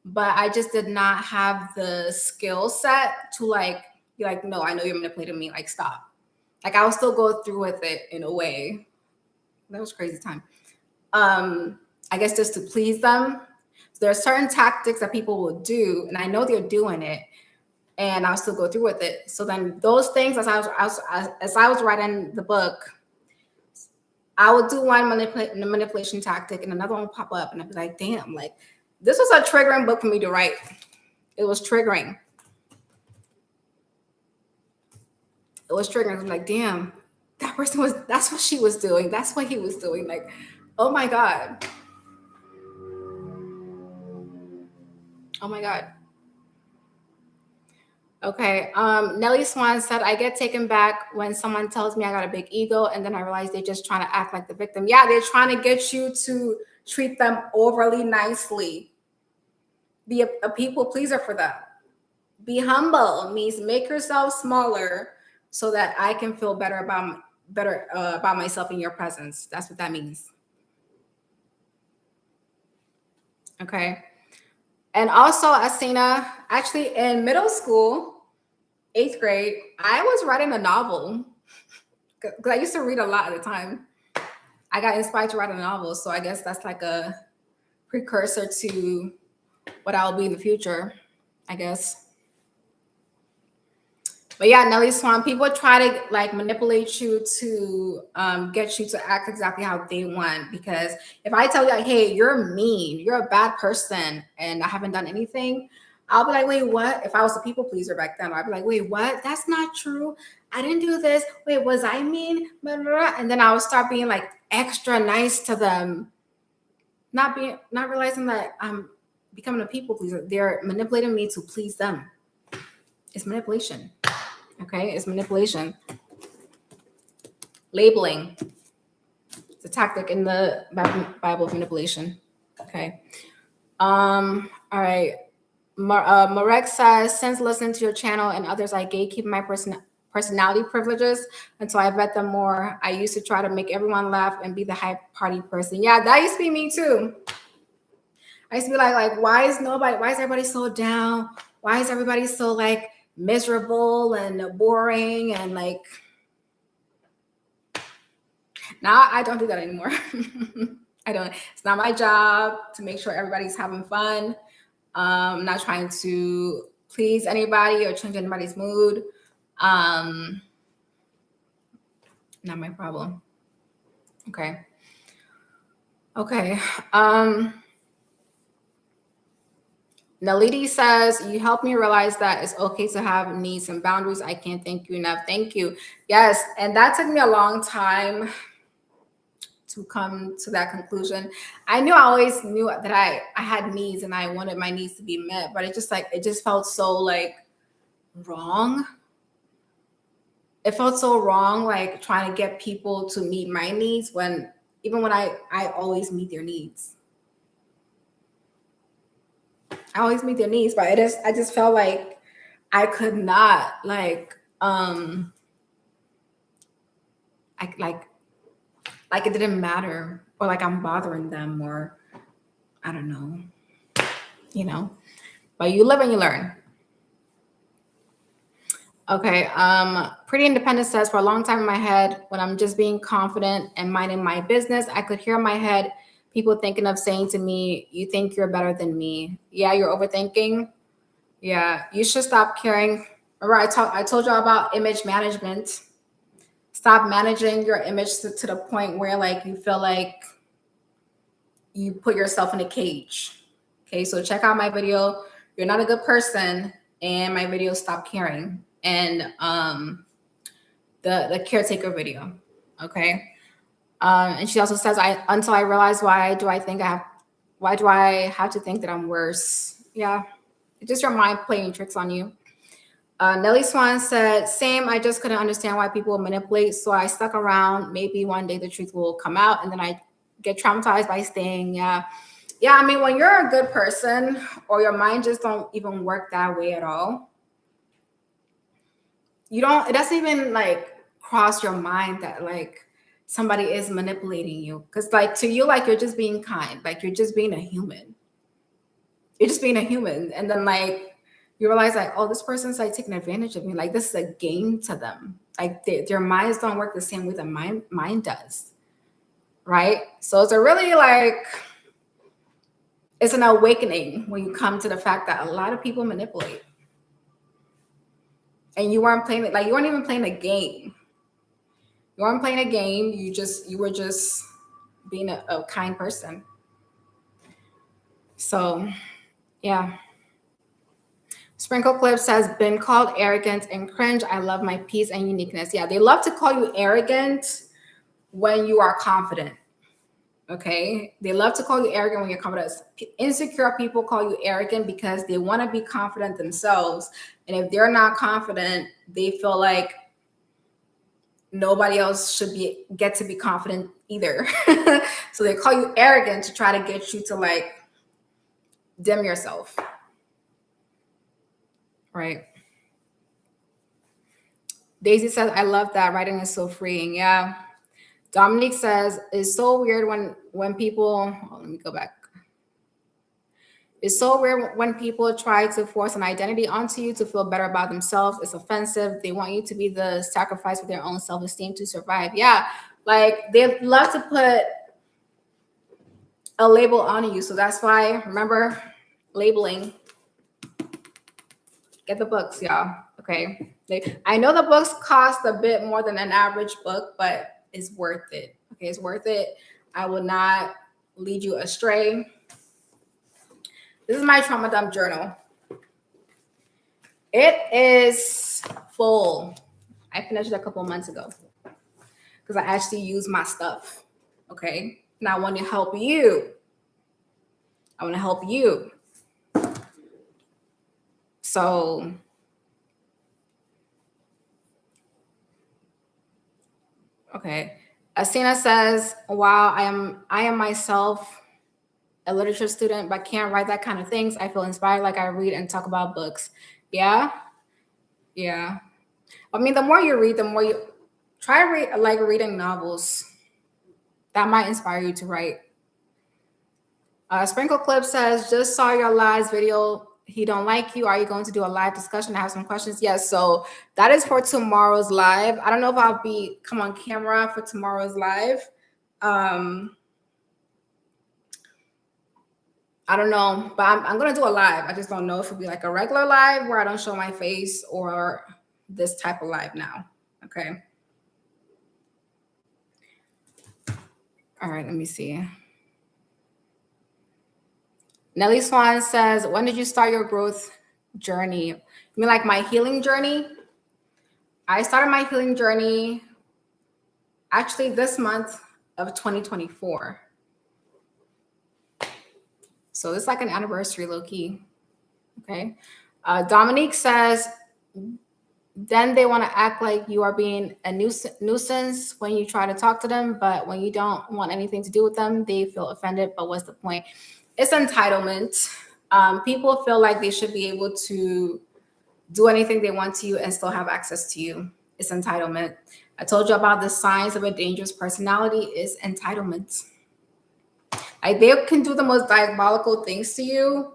but I just did not have the skill set to like be like, no, I know you're manipulating me. Like stop. Like I will still go through with it in a way. That was crazy time. I guess just to please them. So there are certain tactics that people will do, and I know they're doing it, and I'll still go through with it. So then those things, as I was writing the book, I would do one manipulation tactic, and another one would pop up, and I'd be like, damn, like this was a triggering book for me to write. It was triggering. It was triggering. I'm like, damn, that's what she was doing. That's what he was doing. Like, oh my God. Oh my God. Okay. Nellie Swan said, I get taken back when someone tells me I got a big ego, and then I realize they're just trying to act like the victim. Yeah, they're trying to get you to treat them overly nicely. Be a people pleaser for them. Be humble means make yourself smaller so that I can feel better about myself in your presence. That's what that means. Okay. And also, Asina, actually in middle school, 8th grade, I was writing a novel because I used to read a lot at the time. I got inspired to write a novel, so I guess that's like a precursor to what I'll be in the future, I guess. But yeah, Nelly Swan, people try to like manipulate you to get you to act exactly how they want. Because if I tell you, like, hey, you're mean, you're a bad person, and I haven't done anything, I'll be like, wait, what? If I was a people pleaser back then, I'd be like, wait, what? That's not true. I didn't do this. Wait, was I mean? Blah, blah, blah. And then I would start being like extra nice to them, not realizing that I'm becoming a people pleaser. They're manipulating me to please them. It's manipulation. Okay, it's manipulation. Labeling. It's a tactic in the Bible of manipulation. Okay. All right. Marek says, since listening to your channel and others, I gatekeep my personality privileges until I vet them more. I used to try to make everyone laugh and be the hype party person. Yeah, that used to be me too. I used to be like, why is everybody so down? Why is everybody so like miserable and boring and like now I don't do that anymore. I don't. It's not my job to make sure everybody's having fun. I'm not trying to please anybody or change anybody's mood. Not my problem. Okay. Nalidi says, you helped me realize that it's okay to have needs and boundaries. I can't thank you enough. Thank you. Yes. And that took me a long time to come to that conclusion. I always knew that I had needs and I wanted my needs to be met, but it just felt so like wrong. It felt so wrong, like trying to get people to meet my needs when I always meet their needs. I always meet their needs, but I just felt like I could not like like it didn't matter, or like I'm bothering them, or I don't know, but you live and you learn. Okay. Pretty Independent says, for a long time in my head, when I'm just being confident and minding my business, I could hear in my head people thinking of saying to me, you think you're better than me. Yeah, you're overthinking. Yeah, you should stop caring. Remember, I told you about image management. Stop managing your image to the point where like you feel like you put yourself in a cage. Okay, so check out my video, You're Not a Good Person, and my video, Stop Caring, and the caretaker video. Okay. And she also says, until I realize why do I have to think that I'm worse? Yeah. It's just your mind playing tricks on you. Nelly Swan said, same, I just couldn't understand why people manipulate, so I stuck around. Maybe one day the truth will come out, and then I get traumatized by staying. Yeah. Yeah, I mean, when you're a good person or your mind just don't even work that way at all, it doesn't even like cross your mind that like somebody is manipulating you. Because like to you, like you're just being kind, like you're just being a human. You're just being a human. And then like you realize like, oh, this person's like taking advantage of me. Like this is a game to them. Like their minds don't work the same way that mine does. Right. So it's a really like, it's an awakening when you come to the fact that a lot of people manipulate. And you weren't playing it, like you weren't even playing a game. You weren't playing a game. You were just being a kind person. So yeah. Sprinkle Clips has been called arrogant and cringe. I love my peace and uniqueness. Yeah, they love to call you arrogant when you are confident. Okay. They love to call you arrogant when you're confident. Insecure people call you arrogant because they want to be confident themselves. And if they're not confident, they feel like nobody else should get to be confident either. So they call you arrogant to try to get you to like dim yourself. Right. Daisy says, I love that. Writing is so freeing. Yeah. Dominique says, it's so weird when people, let me go back. It's so weird when people try to force an identity onto you to feel better about themselves. It's offensive. They want you to be the sacrifice for their own self-esteem to survive. Yeah. Like they love to put a label on you. So that's why, remember, labeling. Get the books, y'all. Okay. I know the books cost a bit more than an average book, but it's worth it. Okay, it's worth it. I will not lead you astray. This is my trauma dump journal. It is full. I finished it a couple months ago because I actually use my stuff. Okay. And I want to help you. I want to help you. So okay. Asina says, wow, I am myself a literature student, but can't write that kind of things. I feel inspired like I read and talk about books. Yeah. Yeah. I mean, the more you read, the more you try to read, like reading novels. That might inspire you to write. Sprinkle Clip says, just saw your last video. He don't like you. Are you going to do a live discussion? I have some questions. Yes. So that is for tomorrow's live. I don't know if I'll come on camera for tomorrow's live. I don't know, but I'm going to do a live. I just don't know if it'll be like a regular live where I don't show my face or this type of live now. Okay. All right. Let me see. Nelly Swan says, when did you start your growth journey? You mean like my healing journey? I started my healing journey actually this month of 2024. So it's like an anniversary, low key. Okay. Dominique says, then they want to act like you are being a nuisance when you try to talk to them, but when you don't want anything to do with them, they feel offended. But what's the point? It's entitlement. People feel like they should be able to do anything they want to you and still have access to you. It's entitlement. I told you about the signs of a dangerous personality is entitlement. Like they can do the most diabolical things to you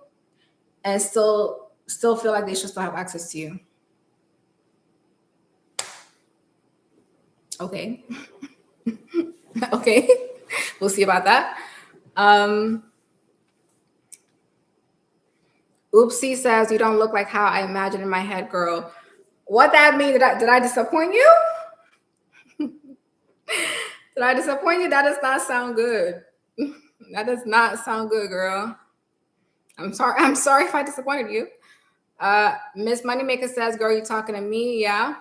and still feel like they should still have access to you. Okay. Okay. We'll see about that. Oopsie says, you don't look like how I imagined in my head, girl. What that mean? Did I disappoint you? Did I disappoint you? That does not sound good. That does not sound good, girl. I'm sorry. I'm sorry if I disappointed you. Miss Moneymaker says, girl, you talking to me? Yeah.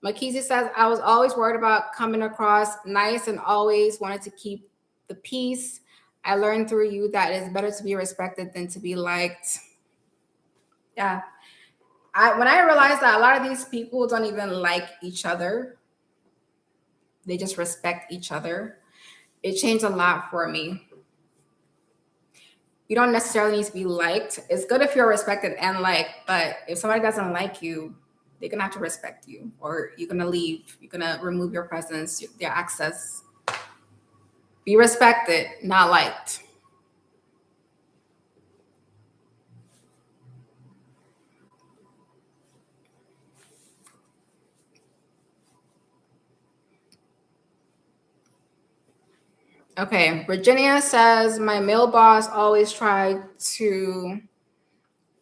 Makisi says, I was always worried about coming across nice and always wanted to keep the peace. I learned through you that it's better to be respected than to be liked. Yeah. when I realized that a lot of these people don't even like each other, they just respect each other, it changed a lot for me. You don't necessarily need to be liked. It's good if you're respected and liked, but if somebody doesn't like you, they're gonna have to respect you, or you're gonna leave. You're gonna remove your presence, their access. Be respected, not liked. Okay, Virginia says my male boss always tried to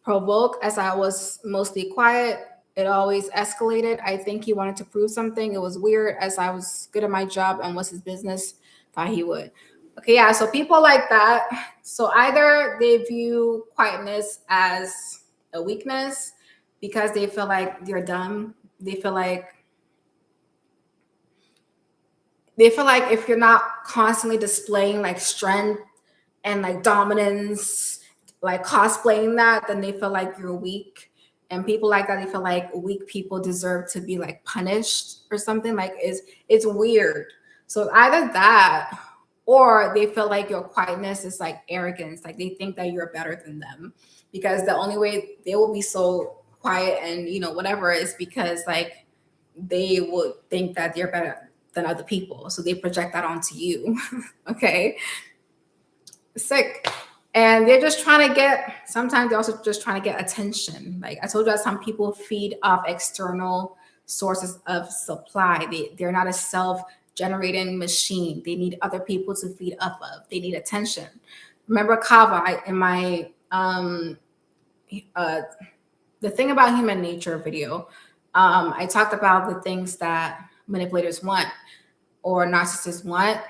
provoke as I was mostly quiet. It always escalated. I think he wanted to prove something. It was weird as I was good at my job and was his business. Thought he would. Okay, yeah. So people like that. So either they view quietness as a weakness because they feel like you're dumb. They feel like if you're not constantly displaying like strength and like dominance, like cosplaying that, then they feel like you're weak. And people like that, they feel like weak people deserve to be like punished or something. Like it's weird. So either that, or they feel like your quietness is like arrogance. Like they think that you're better than them, because the only way they will be so quiet and whatever is because like they would think that they're better than other people. So they project that onto you. Okay. Sick. And they're just trying to sometimes they're also just trying to get attention. Like I told you, that some people feed off external sources of supply. They're not a self-generating machine. They need other people to feed off of. They need attention. Remember Kava in my the thing about human nature video, I talked about the things that manipulators want or narcissists want.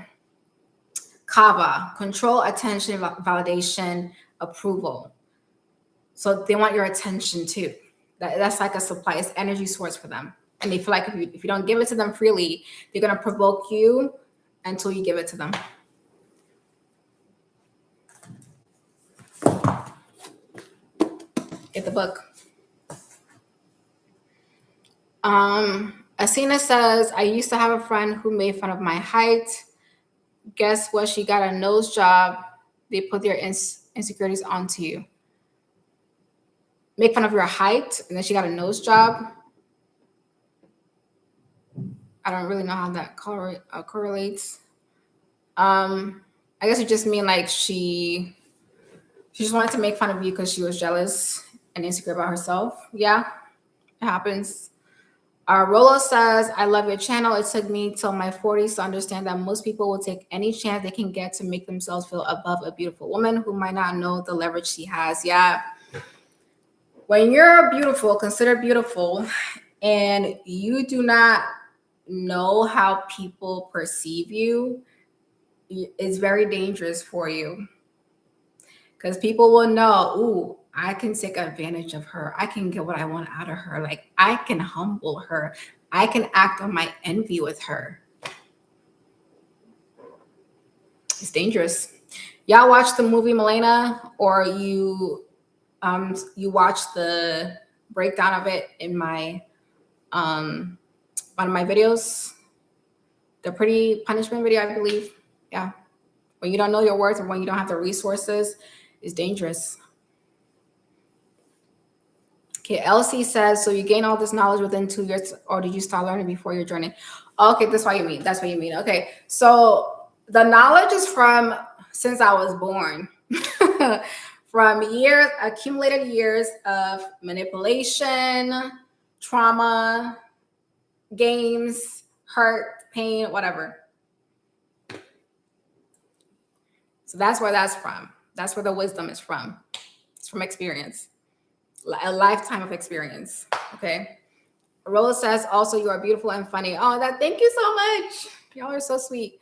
Kava, control, attention, validation, approval. So they want your attention too. That's like a supply, it's energy source for them. And they feel like if you don't give it to them freely, they're gonna provoke you until you give it to them. Get the book. Asina says, I used to have a friend who made fun of my height. Guess what? She got a nose job. They put their insecurities onto you. Make fun of your height, and then she got a nose job. I don't really know how that correlates. I guess it just mean like she just wanted to make fun of you because she was jealous and insecure about herself. Yeah, it happens. Rolo says, I love your channel. It took me till my 40s to understand that most people will take any chance they can get to make themselves feel above a beautiful woman who might not know the leverage she has. Yeah. When you're beautiful, considered beautiful, and you do not know how people perceive you, it's very dangerous for you. Because people will know, ooh, I can take advantage of her. I can get what I want out of her. Like I can humble her. I can act on my envy with her. It's dangerous. Y'all watch the movie Milena, or you watch the breakdown of it in my one of my videos, the pretty punishment video, I believe. Yeah. When you don't know your worth or when you don't have the resources, it's dangerous. Okay, Elsie says, so you gain all this knowledge within 2 years, or did you start learning before your journey? Okay, that's what you mean. That's what you mean. Okay, so the knowledge is from since I was born. From years, accumulated years of manipulation, trauma, games, hurt, pain, whatever. So that's where that's from. That's where the wisdom is from. It's from experience, a lifetime of experience. Okay. Rolla says, also, you are beautiful and funny. Oh, thank you so much. Y'all are so sweet.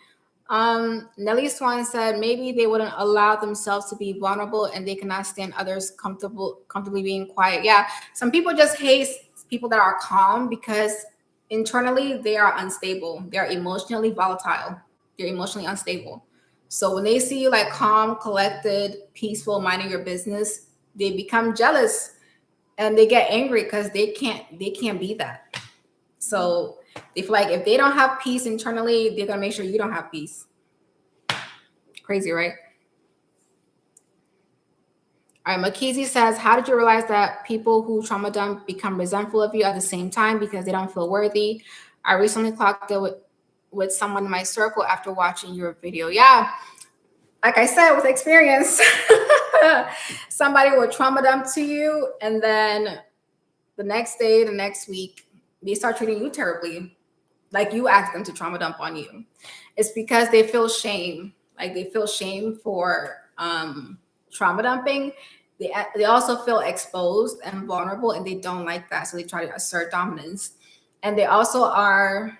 Nellie Swan said, maybe they wouldn't allow themselves to be vulnerable and they cannot stand others comfortably being quiet. Yeah. Some people just hate people that are calm because internally they are unstable. They're emotionally volatile. They're emotionally unstable. So when they see you like calm, collected, peaceful, minding your business, they become jealous. and they get angry because they can't be that. So they feel like if they don't have peace internally, they're gonna make sure you don't have peace. Crazy, right? All right, Makizi says, how did you realize that people who trauma dump become resentful of you at the same time because they don't feel worthy? I recently clocked it with someone in my circle after watching your video. Yeah, like I said, with experience, somebody will trauma dump to you, and then the next day, the next week, they start treating you terribly. Like you asked them to trauma dump on you. It's because they feel shame. Like they feel shame for trauma dumping. They also feel exposed and vulnerable, and they don't like that. So they try to assert dominance. And they also are,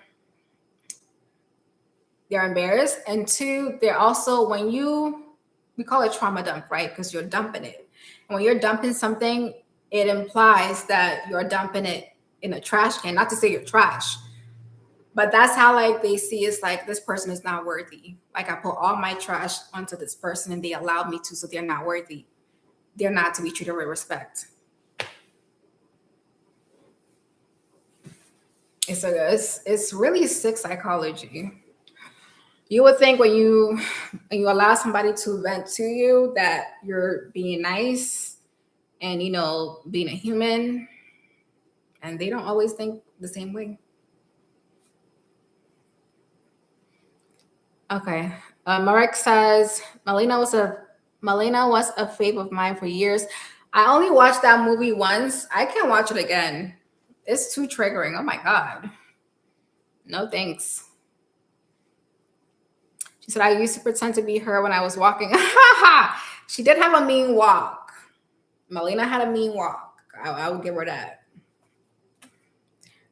they're embarrassed. And two, they're also, we call it trauma dump, right? Because you're dumping it. And when you're dumping something, it implies that you're dumping it in a trash can. Not to say you're trash, but that's how like they see it's like this person is not worthy. Like I put all my trash onto this person and they allowed me to, so they're not worthy. They're not to be treated with respect. It's really sick psychology. You would think when you allow somebody to vent to you that you're being nice and being a human, and they don't always think the same way. Okay. Marek says Melina was a fave of mine for years. I only watched that movie once. I can't watch it again. It's too triggering. Oh my god. No thanks. She said I used to pretend to be her when I was walking. She did have a mean walk. Melina had a mean walk. I would give her that.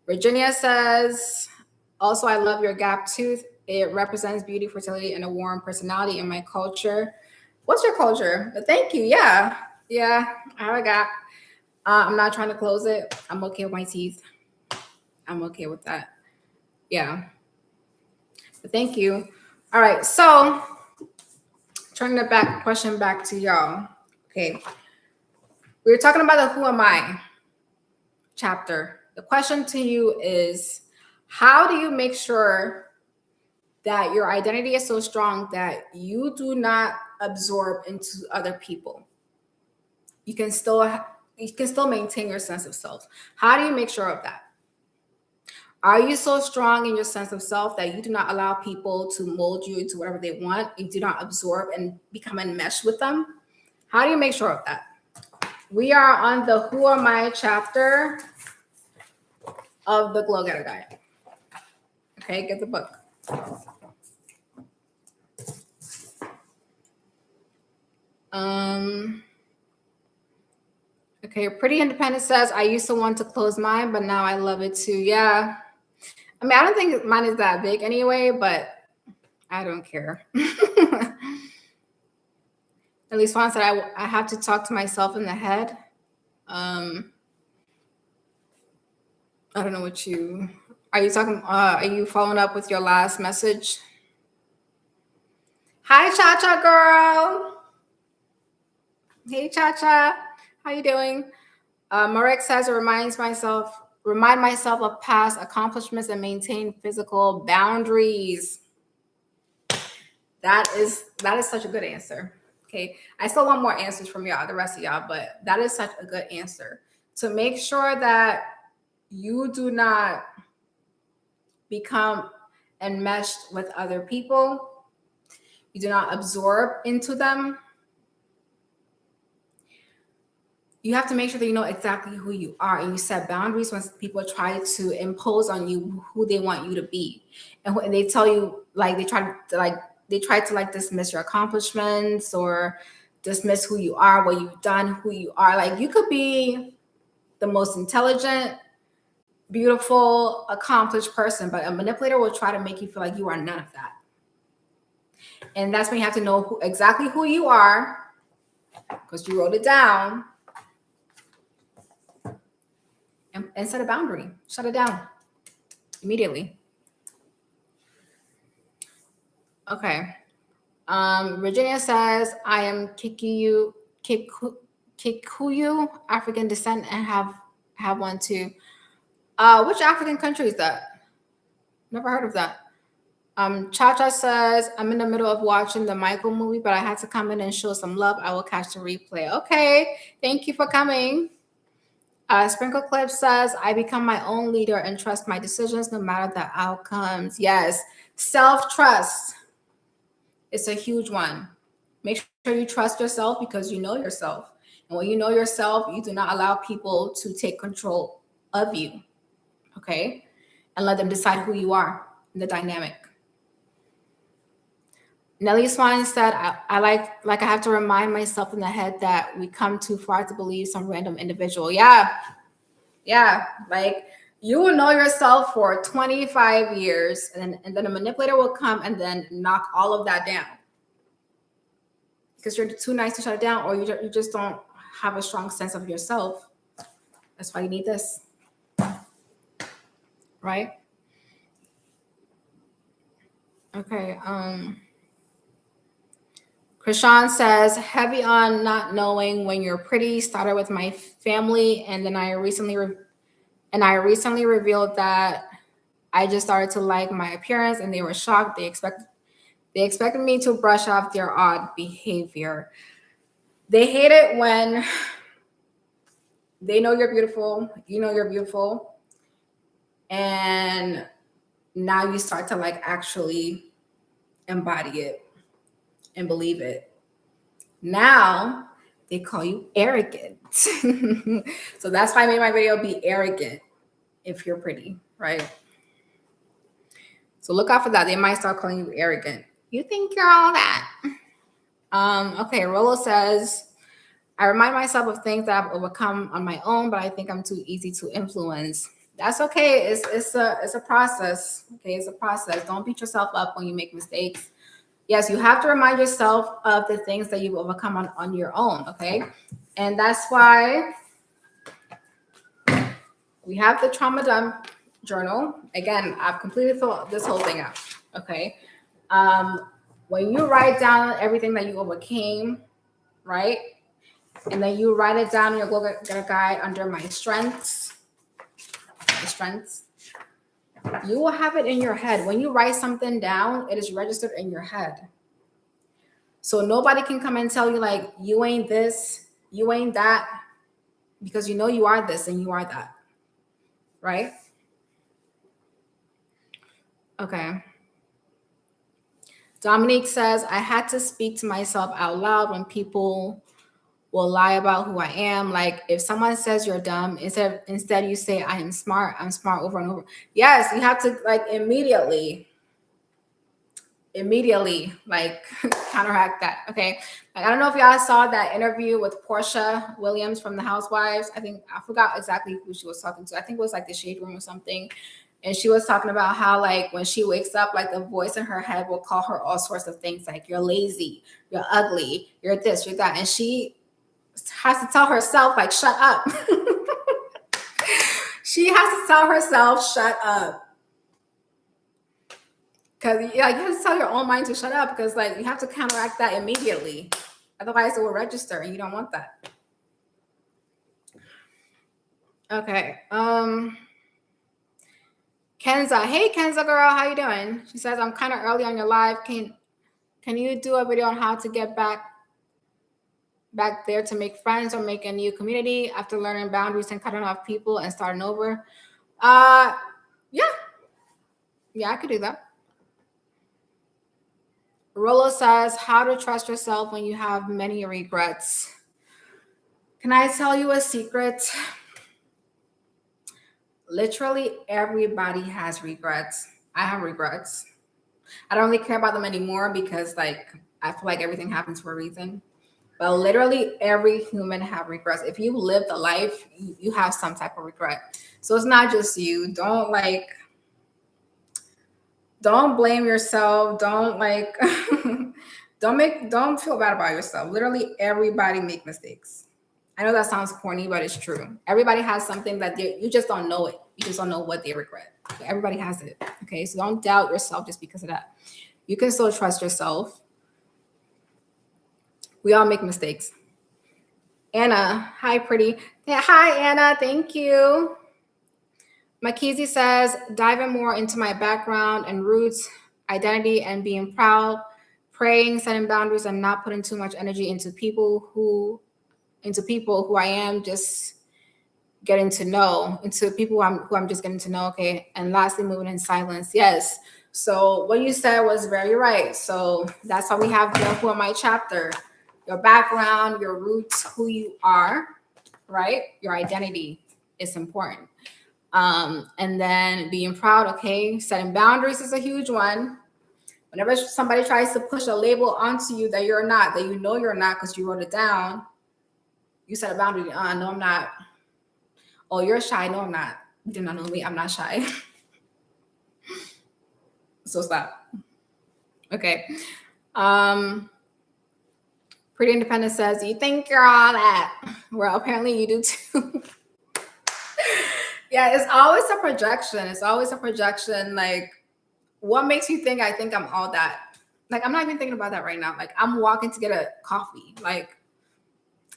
Virginia says, also, I love your gap tooth. It represents beauty, fertility, and a warm personality in my culture. What's your culture? Thank you. Yeah. Yeah. I have a gap. I'm not trying to close it. I'm okay with my teeth. I'm okay with that. Yeah. But thank you. All right. So, turning the question back to y'all. Okay. We were talking about the Who Am I chapter. The question to you is, how do you make sure that your identity is so strong that you do not absorb into other people? You can still maintain your sense of self. How do you make sure of that? Are you so strong in your sense of self that you do not allow people to mold you into whatever they want? You do not absorb and become enmeshed with them? How do you make sure of that? We are on the Who Am I chapter of the Glow Getter Guide. Okay, get the book. Okay, Pretty Independent says, I used to want to close mine, but now I love it too. Yeah. I mean, I don't think mine is that big anyway, but I don't care. At least once that I have to talk to myself in the head. I don't know what you are you talking. Are you following up with your last message? Hi, Cha Cha girl. Hey, Cha Cha. How you doing? Marek says it remind myself of past accomplishments and maintain physical boundaries. That is such a good answer. Okay. I still want more answers from y'all, the rest of y'all, but that is such a good answer. To make sure that you do not become enmeshed with other people, you do not absorb into them. You have to make sure that you know exactly who you are, and you set boundaries when people try to impose on you who they want you to be. And when they tell you, like, they try to dismiss your accomplishments or dismiss who you are, what you've done, who you are. Like, you could be the most intelligent, beautiful, accomplished person, but a manipulator will try to make you feel like you are none of that. And that's when you have to know exactly who you are, because you wrote it down, and set a boundary. Shut it down immediately. Okay. Virginia says, I am Kikuyu, African descent, and have one too. Which African country is that? Never heard of that. Cha says, I'm in the middle of watching the Michael movie, but I had to come in and show some love. I will catch the replay. Okay, thank you for coming. Sprinkle Clip says, I become my own leader and trust my decisions no matter the outcomes. Yes, self-trust is a huge one. Make sure you trust yourself because you know yourself. And when you know yourself, you do not allow people to take control of you, okay? And let them decide who you are in the dynamic. Nellie Swan said, I like I have to remind myself in the head that we come too far to believe some random individual. Yeah, like you will know yourself for 25 years and then a manipulator will come and then knock all of that down because you're too nice to shut it down, or you just don't have a strong sense of yourself. That's why you need this, right? Okay. Krishan says, heavy on not knowing when you're pretty. Started with my family, and then I recently revealed that I just started to like my appearance, and they were shocked. They expected me to brush off their odd behavior. They hate it when they know you're beautiful, you know you're beautiful, and now you start to like actually embody it and believe it. Now they call you arrogant. So that's why I made my video be arrogant if you're pretty, right? So look out for that. They might start calling you arrogant. You think you're all that. Okay, Rolo says, I remind myself of things that I've overcome on my own, but I think I'm too easy to influence. That's okay. It's a process. Okay, it's a process. Don't beat yourself up when you make mistakes. Yes, you have to remind yourself of the things that you've overcome on your own, okay? And that's why we have the trauma dump journal. Again, I've completely filled this whole thing out, okay? When you write down everything that you overcame, right? And then you write it down in your Google Guide under my strengths, you will have it in your head. When you write something down, it is registered in your head. So nobody can come and tell you like, you ain't this, you ain't that, because you know you are this and you are that, right? Okay. Dominique says, I had to speak to myself out loud when people will lie about who I am. Like if someone says you're dumb, instead you say I'm smart over and over. Yes, you have to like immediately like counteract that. Okay. Like, I don't know if y'all saw that interview with Portia Williams from the Housewives. I forgot exactly who she was talking to. I think it was like the Shade Room or something. And she was talking about how like when she wakes up, like the voice in her head will call her all sorts of things like you're lazy, you're ugly, you're this, you're that. And she has to tell herself like, shut up. She has to tell herself, shut up. Because you have to tell your own mind to shut up because like you have to counteract that immediately. Otherwise it will register and you don't want that. Okay. Kenza. Hey Kenza girl, how you doing? She says, I'm kind of early on your live. Can you do a video on how to get back there to make friends or make a new community after learning boundaries and cutting off people and starting over? Yeah, I could do that. Rolo says, how to trust yourself when you have many regrets. Can I tell you a secret? Literally everybody has regrets. I have regrets. I don't really care about them anymore because like I feel like everything happens for a reason. But literally every human have regrets. If you lived a life, you have some type of regret. So it's not just you. Don't blame yourself. Don't don't feel bad about yourself. Literally everybody make mistakes. I know that sounds corny, but it's true. Everybody has something that you just don't know it. You just don't know what they regret. Everybody has it. Okay, so don't doubt yourself just because of that. You can still trust yourself. We all make mistakes. Anna, hi, pretty. Yeah, hi, Anna. Thank you. Makizi says, diving more into my background and roots, identity, and being proud, praying, setting boundaries, and not putting too much energy into people who I am just getting to know, into people who I'm just getting to know. Okay, and lastly, moving in silence. Yes. So what you said was very right. So that's why we have the Who Am I chapter. Your background, your roots, who you are, right? Your identity is important. And then being proud, okay, setting boundaries is a huge one. Whenever somebody tries to push a label onto you that you're not, that you know you're not because you wrote it down, you set a boundary. No, I'm not. Oh, you're shy. No, I'm not. You did not know me. I'm not shy. So stop. Okay. Um, Pretty Independent says, you think you're all that. Well, apparently you do too. Yeah, it's always a projection. It's always a projection. Like, what makes you think I think I'm all that? Like, I'm not even thinking about that right now. Like, I'm walking to get a coffee. Like,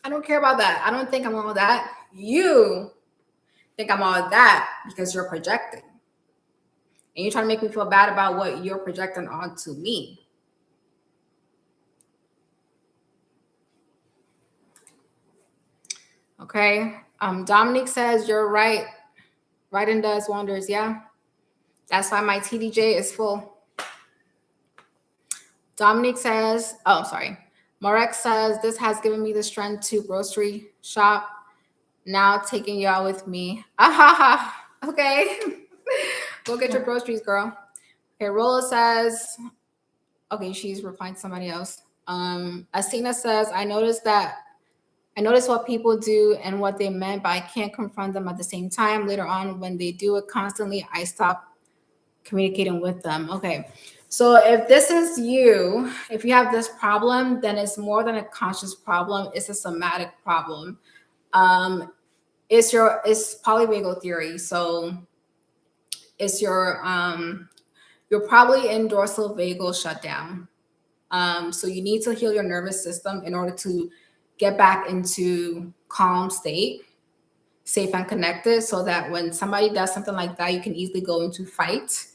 I don't care about that. I don't think I'm all that. You think I'm all that because you're projecting. And you're trying to make me feel bad about what you're projecting onto me. Okay. Dominique says, you're right. Writing does wonders. Yeah. That's why my TDJ is full. Dominique says, oh, sorry. Marek says, this has given me the strength to grocery shop. Now taking y'all with me. Ah, okay. Go get your groceries, girl. Okay, Rolla says, okay, she's replying to somebody else. Asina says, I notice what people do and what they meant, but I can't confront them at the same time. Later on, when they do it constantly, I stop communicating with them. Okay. So if this is you, if you have this problem, then it's more than a conscious problem, it's a somatic problem. It's polyvagal theory. So it's you're probably in dorsal vagal shutdown. So you need to heal your nervous system in order to get back into calm state, safe and connected, so that when somebody does something like that, you can easily go into fight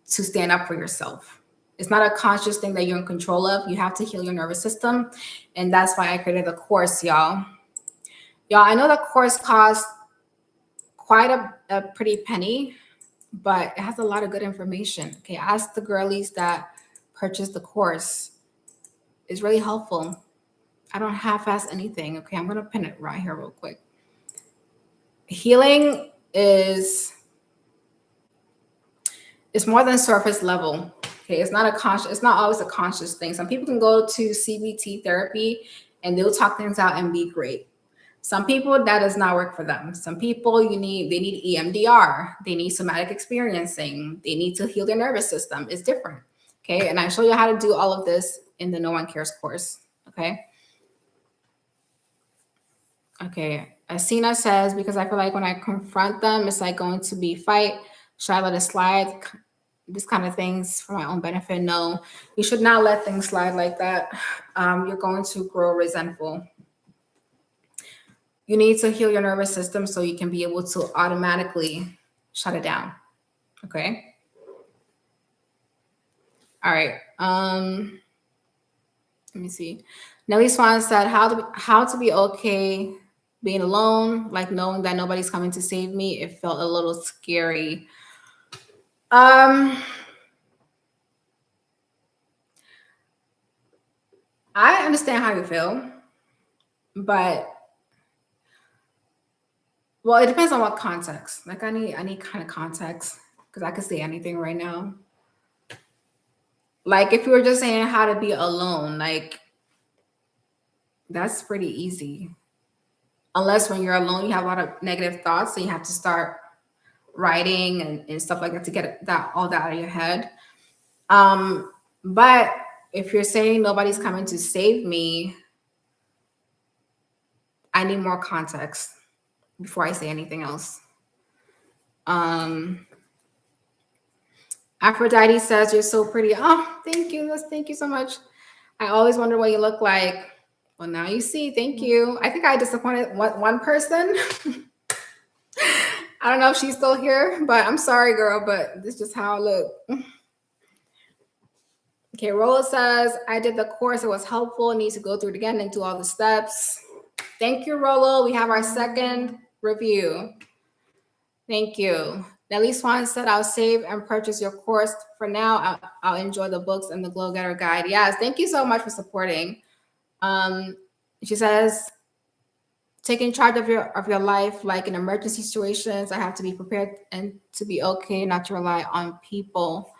to stand up for yourself. It's not a conscious thing that you're in control of. You have to heal your nervous system. And that's why I created the course, y'all. Y'all, I know the course costs quite a pretty penny, but it has a lot of good information. Okay, ask the girlies that purchased the course. It's really helpful. I don't half-ass anything. Okay, I'm gonna pin it right here real quick. Healing is it's more than surface level. Okay, it's not always a conscious thing. Some people can go to CBT therapy and they'll talk things out and be great. Some people that does not work for them. Some people they need EMDR, they need somatic experiencing, they need to heal their nervous system. It's different. Okay, and I show you how to do all of this in the No One Cares course. Okay. Okay. Asina says, because I feel like when I confront them, it's like going to be fight. Should I let it slide? These kind of things for my own benefit. No, you should not let things slide like that. You're going to grow resentful. You need to heal your nervous system so you can be able to automatically shut it down. Okay. All right. Let me see. Nelly Swan said, how to be okay being alone, like knowing that nobody's coming to save me. It felt a little scary. I understand how you feel, but well, it depends on what context. Like I need kind of context because I could say anything right now. Like if you were just saying how to be alone, like that's pretty easy. Unless when you're alone, you have a lot of negative thoughts, so you have to start writing and stuff like that to get all that out of your head. But if you're saying nobody's coming to save me, I need more context before I say anything else. Um, Aphrodite says you're so pretty. Oh, thank you. Thank you so much. I always wonder what you look like. Well, now you see. Thank you. I think I disappointed one person. I don't know if she's still here, but I'm sorry, girl, but this is just how I look. Okay, Rolla says, I did the course. It was helpful. Needs to go through it again and do all the steps. Thank you, Rollo. We have our second review. Thank you. Nelly Swan said, I'll save and purchase your course. For now, I'll enjoy the books and the Glow Getter Guide. Yes, thank you so much for supporting. She says, taking charge of your life, like in emergency situations, I have to be prepared and to be okay, not to rely on people.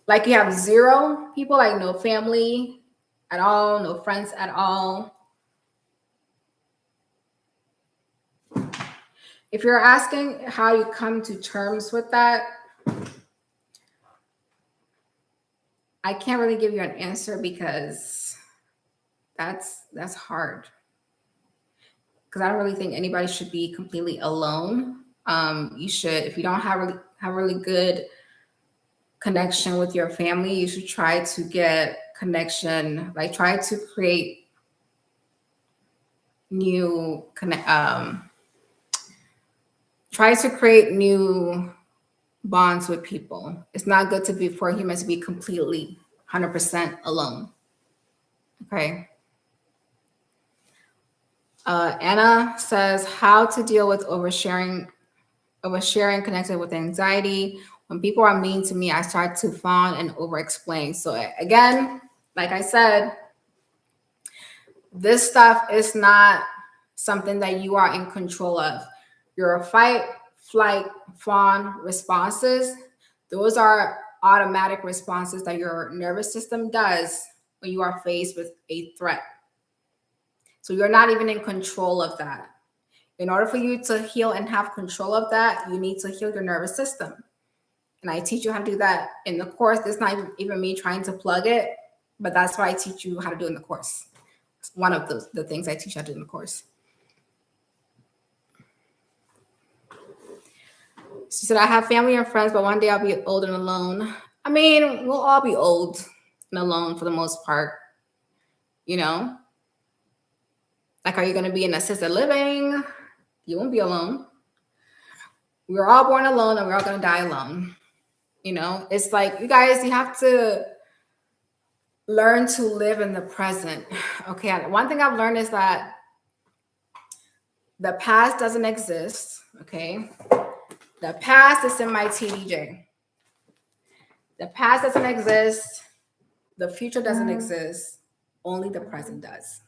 Like you have zero people, like no family at all, no friends at all. If you're asking how you come to terms with that, I can't really give you an answer because that's hard. Because I don't really think anybody should be completely alone. You should, if you don't have really good connection with your family, you should try to get connection, like try to create new try to create new bonds with people. It's not good to be for humans to be completely 100% alone. Okay. Anna says how to deal with oversharing connected with anxiety. When people are mean to me, I start to fawn and over-explain. So again, like I said, this stuff is not something that you are in control of. Your fight, flight, fawn responses, those are automatic responses that your nervous system does when you are faced with a threat. So you're not even in control of that. In order for you to heal and have control of that, you need to heal your nervous system. And I teach you how to do that in the course. It's not even me trying to plug it, but that's what I teach you how to do in the course. It's one of the things I teach you how to do in the course. She said, I have family and friends, but one day I'll be old and alone. I mean, we'll all be old and alone for the most part, you know? Like, are you going to be in assisted living? You won't be alone. We're all born alone and we're all going to die alone. You know, it's like, you guys, you have to learn to live in the present. Okay. One thing I've learned is that the past doesn't exist. Okay. The past is in my TDJ. The past doesn't exist. The future doesn't exist. Only the present does.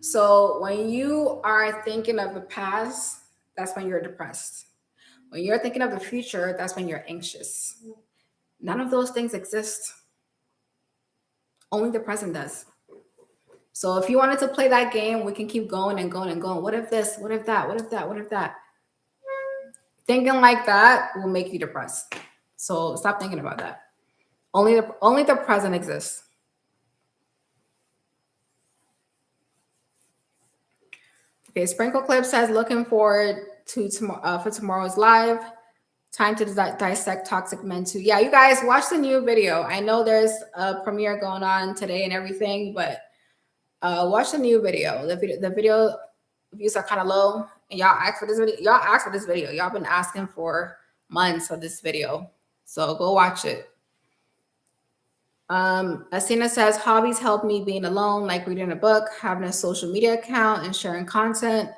So when you are thinking of the past, that's when you're depressed. When you're thinking of the future, that's when you're anxious. None of those things exist. Only the present does. So if you wanted to play that game, we can keep going and going and going. What if this? What if that? What if that? What if that? Thinking like that will make you depressed. So stop thinking about that. Only the present exists. Okay, Sprinkle Clip says, looking forward to for tomorrow's live. Time to dissect toxic men too. Yeah, you guys watch the new video. I know there's a premiere going on today and everything, but watch the new video. The video views are kind of low, and y'all asked for this video. Y'all been asking for months for this video, so go watch it. Asina says, hobbies help me being alone, like reading a book, having a social media account, and sharing content.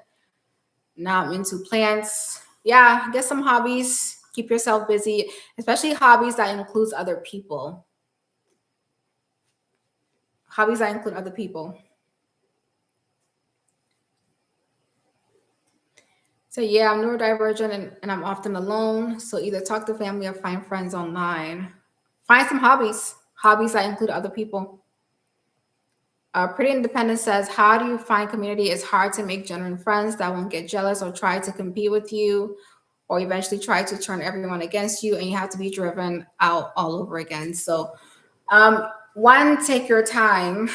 Now I'm into plants. Yeah, get some hobbies. Keep yourself busy, especially hobbies that includes other people. Hobbies that include other people. So yeah, I'm neurodivergent and I'm often alone. So either talk to family or find friends online. Find some hobbies that include other people. Pretty Independent says, how do you find community? It's hard to make genuine friends that won't get jealous or try to compete with you or eventually try to turn everyone against you, and you have to be driven out all over again. So one, take your time.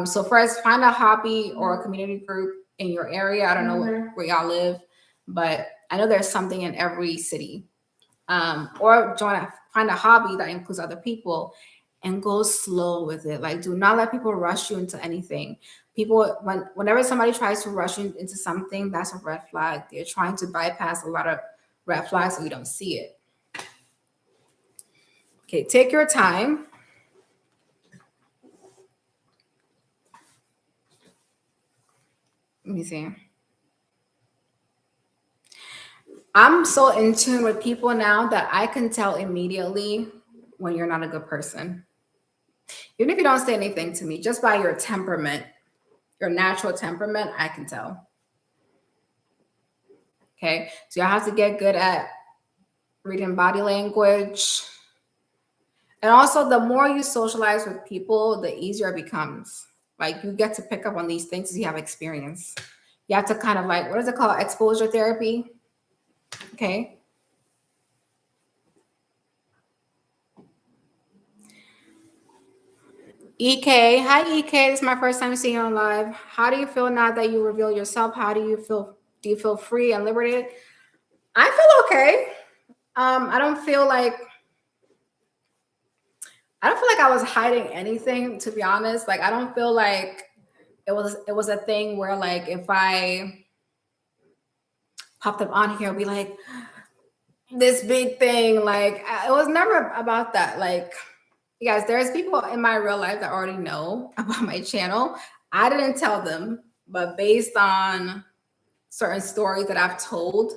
So first, find a hobby or a community group in your area. I don't know where y'all live, but I know there's something in every city. or find a hobby that includes other people, and go slow with it. Like, do not let people rush you into anything. People, whenever somebody tries to rush you into something, that's a red flag. They're trying to bypass a lot of red flags so you don't see it. Okay, take your time. Let me see. I'm so in tune with people now that I can tell immediately when you're not a good person. Even if you don't say anything to me, just by your temperament, your natural temperament, I can tell. Okay, so you have to get good at reading body language. And also, the more you socialize with people, the easier it becomes. Like, you get to pick up on these things as you have experience. You have to kind of like, what is it called? Exposure therapy. Okay. EK. Hi, EK. This is my first time seeing you on live. How do you feel now that you reveal yourself? How do you feel? Do you feel free and liberated? I feel okay. I don't feel like I was hiding anything, to be honest. Like, I don't feel like it was a thing where, like, if I popped up on here, I'd be like, this big thing. Like, it was never about that. Like, you guys, there's people in my real life that already know about my channel. I didn't tell them, but based on certain stories that I've told,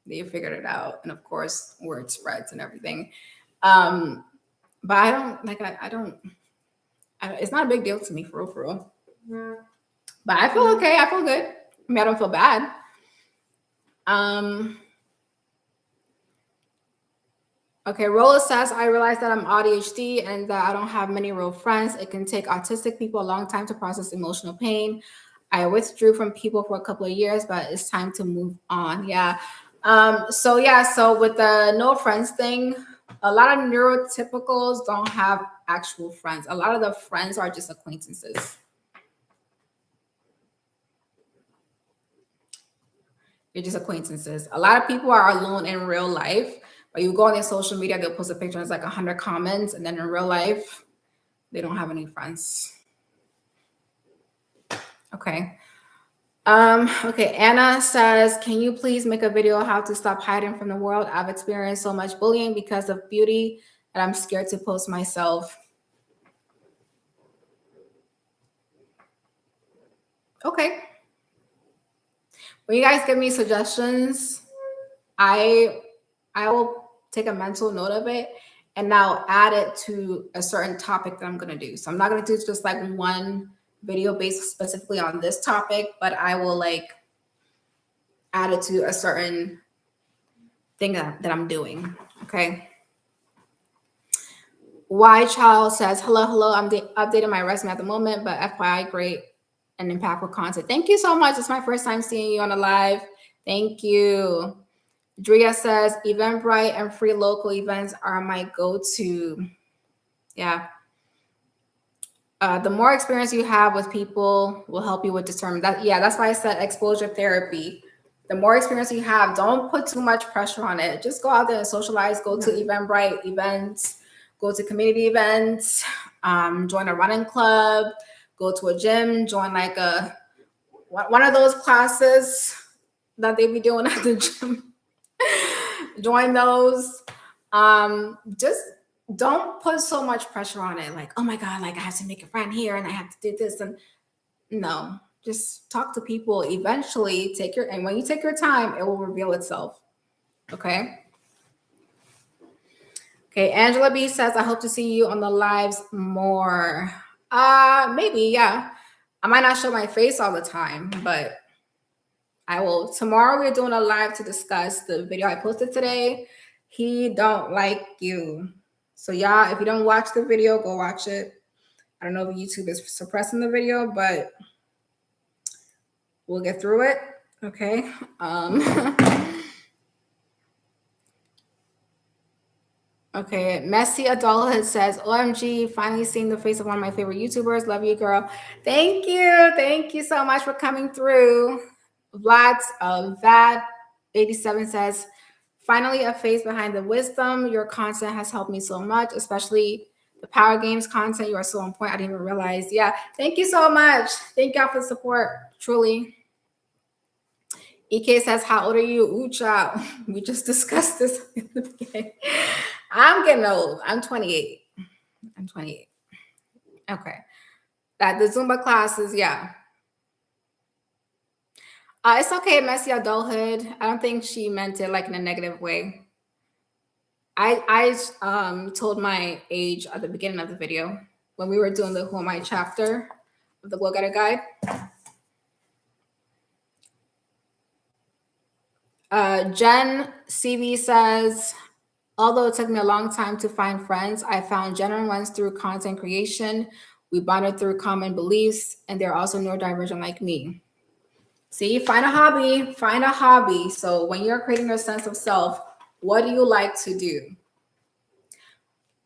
they figured it out. And of course, word spreads and everything. But I don't like, it's not a big deal to me, for real. But I feel okay. I feel good. I mean, I don't feel bad. Okay, Rolla says, I realize that I'm ADHD and that I don't have many real friends. It can take autistic people a long time to process emotional pain. I withdrew from people for a couple of years, but it's time to move on. Yeah. So with the no friends thing, a lot of neurotypicals don't have actual friends. A lot of the friends are just acquaintances. You're just acquaintances. A lot of people are alone in real life, but you go on their social media, they'll post a picture, and it's like 100 comments, and then in real life, they don't have any friends. Okay. Okay, Anna says, can you please make a video how to stop hiding from the world? I've experienced so much bullying because of beauty that I'm scared to post myself. Okay. When you guys give me suggestions, I will take a mental note of it and now add it to a certain topic that I'm going to do. So I'm not going to do just like one video based specifically on this topic, but I will like add it to a certain thing that I'm doing. Okay. Y Child says, hello. I'm updating my resume at the moment, but FYI, great and impactful content. Thank you so much. It's my first time seeing you on the live. Thank you. Drea says, Eventbrite and free local events are my go-to. Yeah. The more experience you have with people will help you with determine that. Yeah, that's why I said exposure therapy. The more experience you have, don't put too much pressure on it. Just go out there and socialize. Go to Eventbrite events. Go to community events. Join a running club. Go to a gym. Join like one of those classes that they be doing at the gym. Join those. Just don't put so much pressure on it. Like, oh my God, like I have to make a friend here and I have to do this. And no, just talk to people. Eventually and when you take your time, it will reveal itself. Okay. Okay. Angela B says, I hope to see you on the lives more. Maybe, yeah. I might not show my face all the time, but I will. Tomorrow we're doing a live to discuss the video I posted today. He don't like you. So y'all, if you don't watch the video, go watch it. I don't know if YouTube is suppressing the video, but we'll get through it. Okay. Okay. Messy Adulthood says, OMG, finally seeing the face of one of my favorite YouTubers. Love you, girl. Thank you. Thank you so much for coming through. Vlad 87 says, Finally, a face behind the wisdom. Your content has helped me so much, especially the Power Games content. You are so on point. I didn't even realize. Yeah, thank you so much. Thank y'all for the support. Truly. EK says, "How old are you?" Ooh, child. We just discussed this in the beginning. I'm getting old. I'm 28. I'm 28. Okay. That the Zumba classes, yeah. It's okay, messy adulthood. I don't think she meant it like in a negative way. I told my age at the beginning of the video when we were doing the Who Am I chapter of the Go Getter Guide. Jen CV says, although it took me a long time to find friends, I found genuine ones through content creation. We bonded through common beliefs, and they're also neurodivergent like me. See, find a hobby, find a hobby. So when you're creating your sense of self, what do you like to do?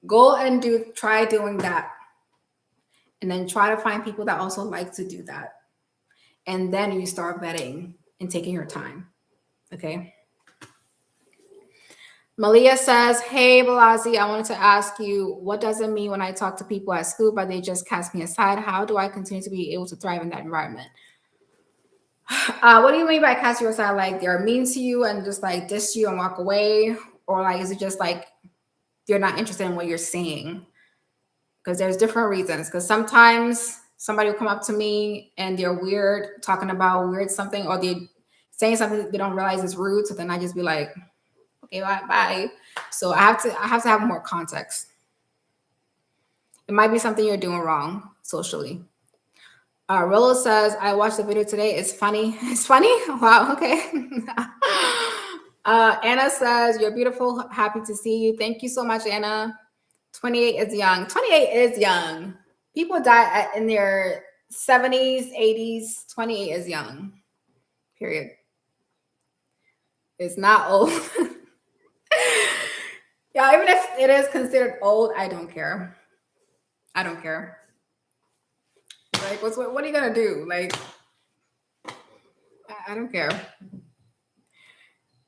Go and try doing that. And then try to find people that also like to do that. And then you start vetting and taking your time. Okay. Malia says, hey, Balazi, I wanted to ask you, what does it mean when I talk to people at school, but they just cast me aside? How do I continue to be able to thrive in that environment? What do you mean by cast you aside? Like they're mean to you and just like diss you and walk away? Or like, is it just like you're not interested in what you're saying? Because there's different reasons. Because sometimes somebody will come up to me and they're weird, talking about weird something, or they're saying something they don't realize is rude. So then I just be like, okay, bye. So I have to have more context. It might be something you're doing wrong socially. Rollo says, I watched the video today. It's funny. It's funny? Wow, okay. Anna says, you're beautiful. Happy to see you. Thank you so much, Anna. 28 is young. 28 is young. People die in their 70s, 80s. 28 is young. Period. It's not old. Yeah, even if it is considered old, I don't care. I don't care. Like, what are you gonna do? Like, I don't care.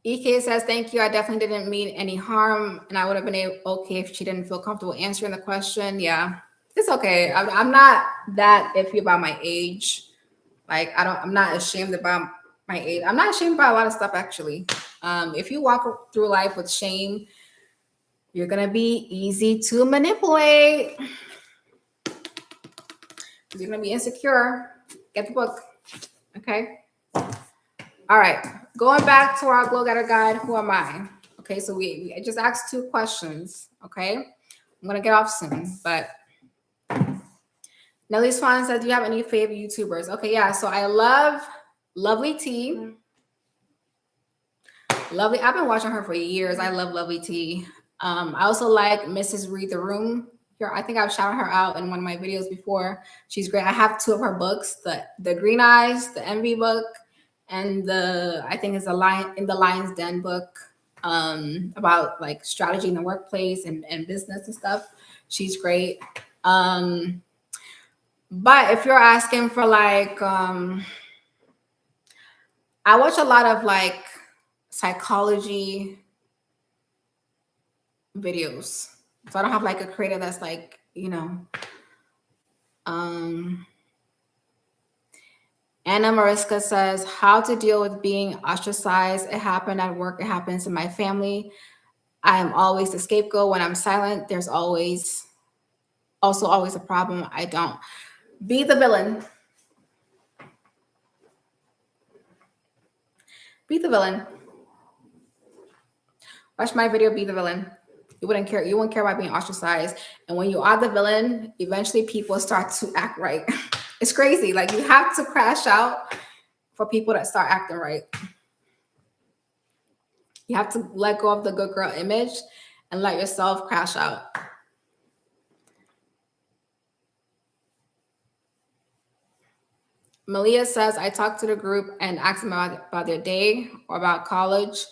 EK says, thank you. I definitely didn't mean any harm, and I would have been okay if she didn't feel comfortable answering the question. Yeah, it's okay. I'm not that iffy about my age. Like, I'm not ashamed about my age. I'm not ashamed about a lot of stuff, actually. If you walk through life with shame, you're gonna be easy to manipulate. You're gonna be insecure. Get the book. Okay. All right. Going back to our Glow Getter Guide. Who am I? Okay. So we just asked 2 questions. Okay. I'm gonna get off soon, but Nelly Swan said, do you have any favorite YouTubers? Okay. Yeah. So I love Lovely T. Lovely. I've been watching her for years. I love Lovely T. I also like Mrs. Read the Room. Here, I think I've shouted her out in one of my videos before. She's great. I have 2 of her books: the Green Eyes, the Envy book, and I think it's the Lion's Den book, about like strategy in the workplace and business and stuff. She's great. But if you're asking for like, I watch a lot of like psychology videos. So I don't have like a creator that's like, Anna Mariska says, how to deal with being ostracized. It happened at work. It happens in my family. I am always the scapegoat. When I'm silent, there's always a problem. I don't. Be the villain. Be the villain. Watch my video, Be the Villain. You wouldn't care. You wouldn't care about being ostracized. And when you are the villain, eventually people start to act right. It's crazy. Like, you have to crash out for people that start acting right. You have to let go of the good girl image and let yourself crash out. Malia says, I talked to the group and asked them about their day or about college.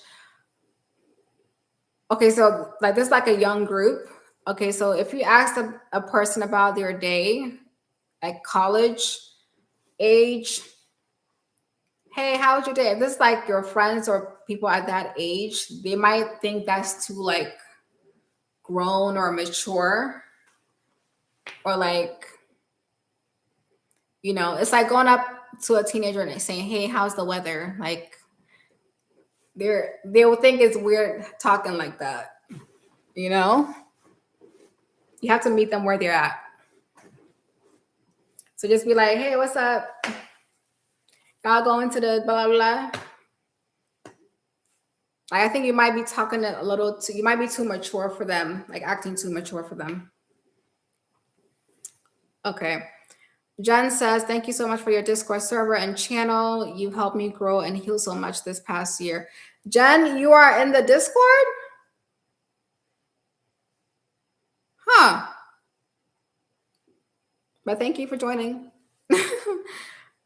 Okay, so like this is like a young group. Okay, so if you ask a person about their day, like college age, hey, how was your day? If this is like your friends or people at that age, they might think that's too like grown or mature, or like, you know, it's like going up to a teenager and saying, "Hey, how's the weather?" Like they will think it's weird talking like that. You know, you have to meet them where they're at. So just be like, "Hey, what's up? Y'all going to the blah blah blah." Like, I think you might be talking a little too. You might be too mature for them, like acting too mature for them. Okay. Jen says, "Thank you so much for your Discord server and channel. You've helped me grow and heal so much this past year." Jen, you are in the Discord? Huh. But thank you for joining.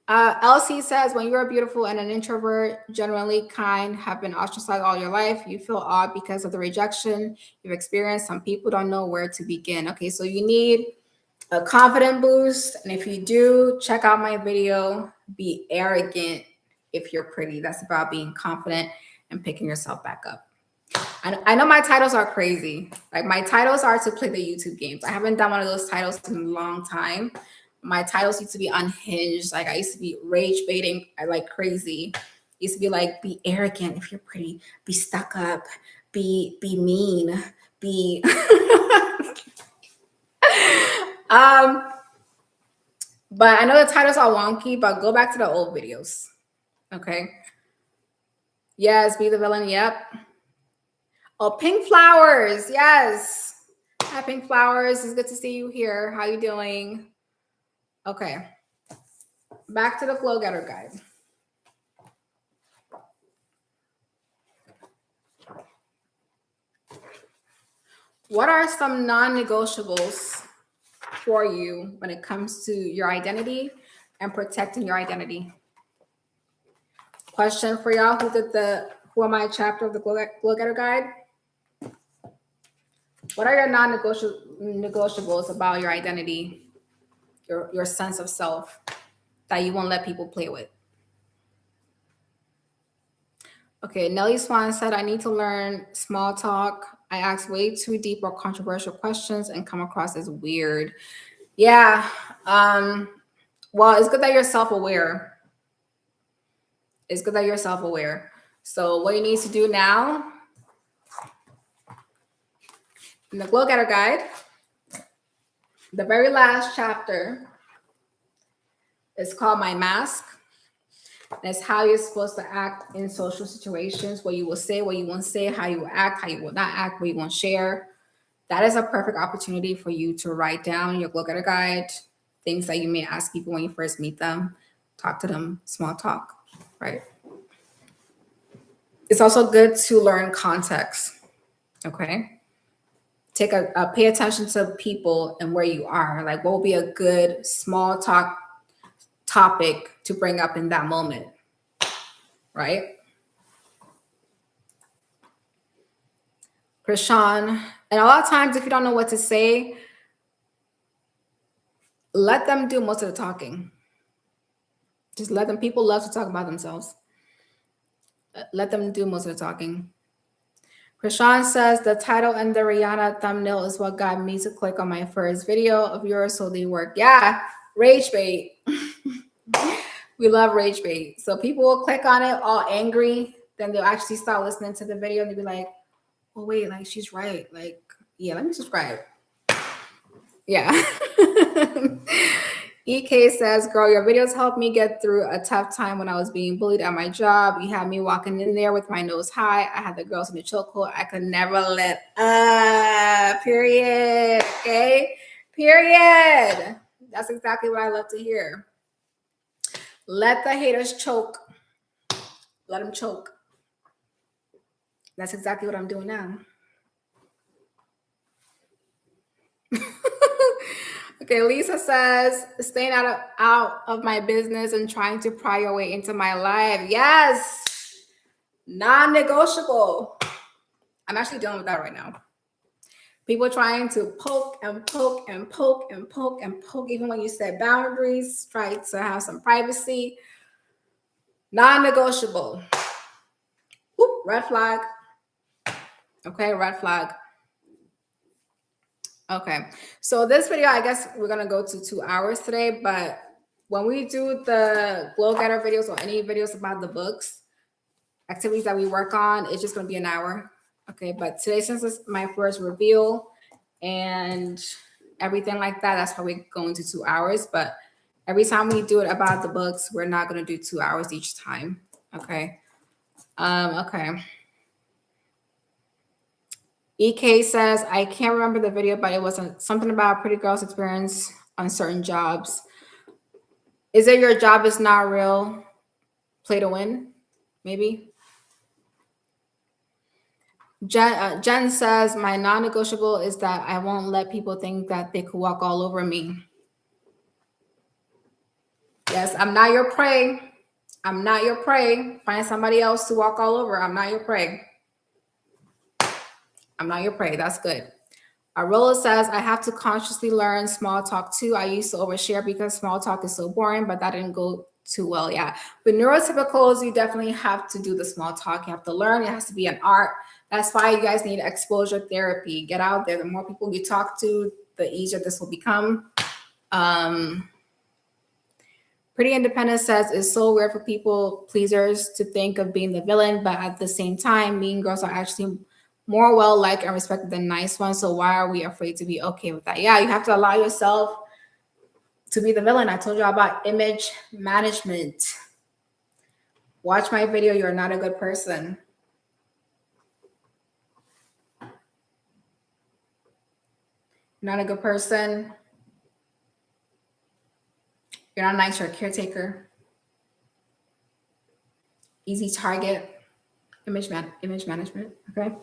Elsie says, "When you're beautiful and an introvert, generally kind, have been ostracized all your life, you feel odd because of the rejection you've experienced. Some people don't know where to begin." Okay, so you need a confident boost. And if you do, check out my video, Be Arrogant If You're Pretty. That's about being confident and picking yourself back up. I know my titles are crazy. Like, my titles are to play the YouTube games. I haven't done one of those titles in a long time. My titles used to be unhinged. Like, I used to be rage baiting like crazy. Used to be like, be arrogant if you're pretty, be stuck up, be mean, be but I know the titles are wonky, but go back to the old videos. Okay. Yes, be the villain. Yep. Oh, Pink Flowers. Yes. Hi, Pink Flowers. It's good to see you here. How you doing? Okay. Back to the Glow Getter Guide. What are some non-negotiables for you when it comes to your identity and protecting your identity? Question for y'all who did the Who Am I chapter of the Glow Getter Guide. What are your non-negotiables about your identity, your sense of self that you won't let people play with? Okay, Nelly Swan said, "I need to learn small talk. I ask way too deep or controversial questions and come across as weird." Yeah. Well, it's good that you're self-aware. It's good that you're self-aware. So what you need to do now, in the Glow Getter Guide, the very last chapter is called My Mask. That's how you're supposed to act in social situations, what you will say, what you won't say, how you will act, how you will not act, what you won't share. That is a perfect opportunity for you to write down your Glow Getter Guide, things that you may ask people when you first meet them, talk to them, small talk, right? It's also good to learn context, okay? Pay attention to people and where you are. Like, what will be a good small talk topic to bring up in that moment, right? Krishan, and a lot of times if you don't know what to say, let them do most of the talking. Just let them. People love to talk about themselves. Let them do most of the talking. Krishan says, "The title and the Rihanna thumbnail is what got me to click on my first video of yours, so they work." Yeah, rage bait. We love rage bait. So people will click on it all angry, then they'll actually start listening to the video and they'll be like, "Oh wait, like she's right. Like, yeah, let me subscribe." Yeah. EK says, "Girl, your videos helped me get through a tough time when I was being bullied at my job. You had me walking in there with my nose high. I had the girls in the chokehold. I could never let up. Period." Okay. Period. That's exactly what I love to hear. Let the haters choke. Let them choke. That's exactly what I'm doing now. Okay, Lisa says, "Staying out of my business and trying to pry your way into my life." Yes, non-negotiable. I'm actually dealing with that right now. People trying to poke and poke and poke and poke and poke, even when you set boundaries, try to have some privacy. Non-negotiable. Whoop. red flag. Okay, red flag. Okay, so this video, I guess we're gonna go to 2 hours today, but when we do the glow getter videos or any videos about the books, activities that we work on, it's just gonna be an hour. Okay, but today, since it's my first reveal and everything like that, that's why we're going to 2 hours. But every time we do it about the books, we're not gonna do 2 hours each time. Okay. Okay. EK says, I can't remember the video, but it was something about pretty girl's experience on certain jobs. Is it your job is not real? Play to win? Maybe. Jen says, my non-negotiable is that I won't let people think that they could walk all over me. Yes, I'm not your prey. I'm not your prey. Find somebody else to walk all over. I'm not your prey. I'm not your prey. That's good. Arola says, I have to consciously learn small talk too. I used to overshare because small talk is so boring, but that didn't go too well. Yeah. With neurotypicals, you definitely have to do the small talk. You have to learn. It has to be an art. That's why you guys need exposure therapy. Get out there. The more people you talk to, the easier this will become. Pretty Independent says, it's so weird for people pleasers to think of being the villain, but at the same time, mean girls are actually more well liked and respected than nice ones. So why are we afraid to be okay with that? Yeah, you have to allow yourself to be the villain. I told you about image management. Watch my video. You're not a good person. You're not a good person. You're not nice. You're a caretaker. Easy target. Image management. Okay.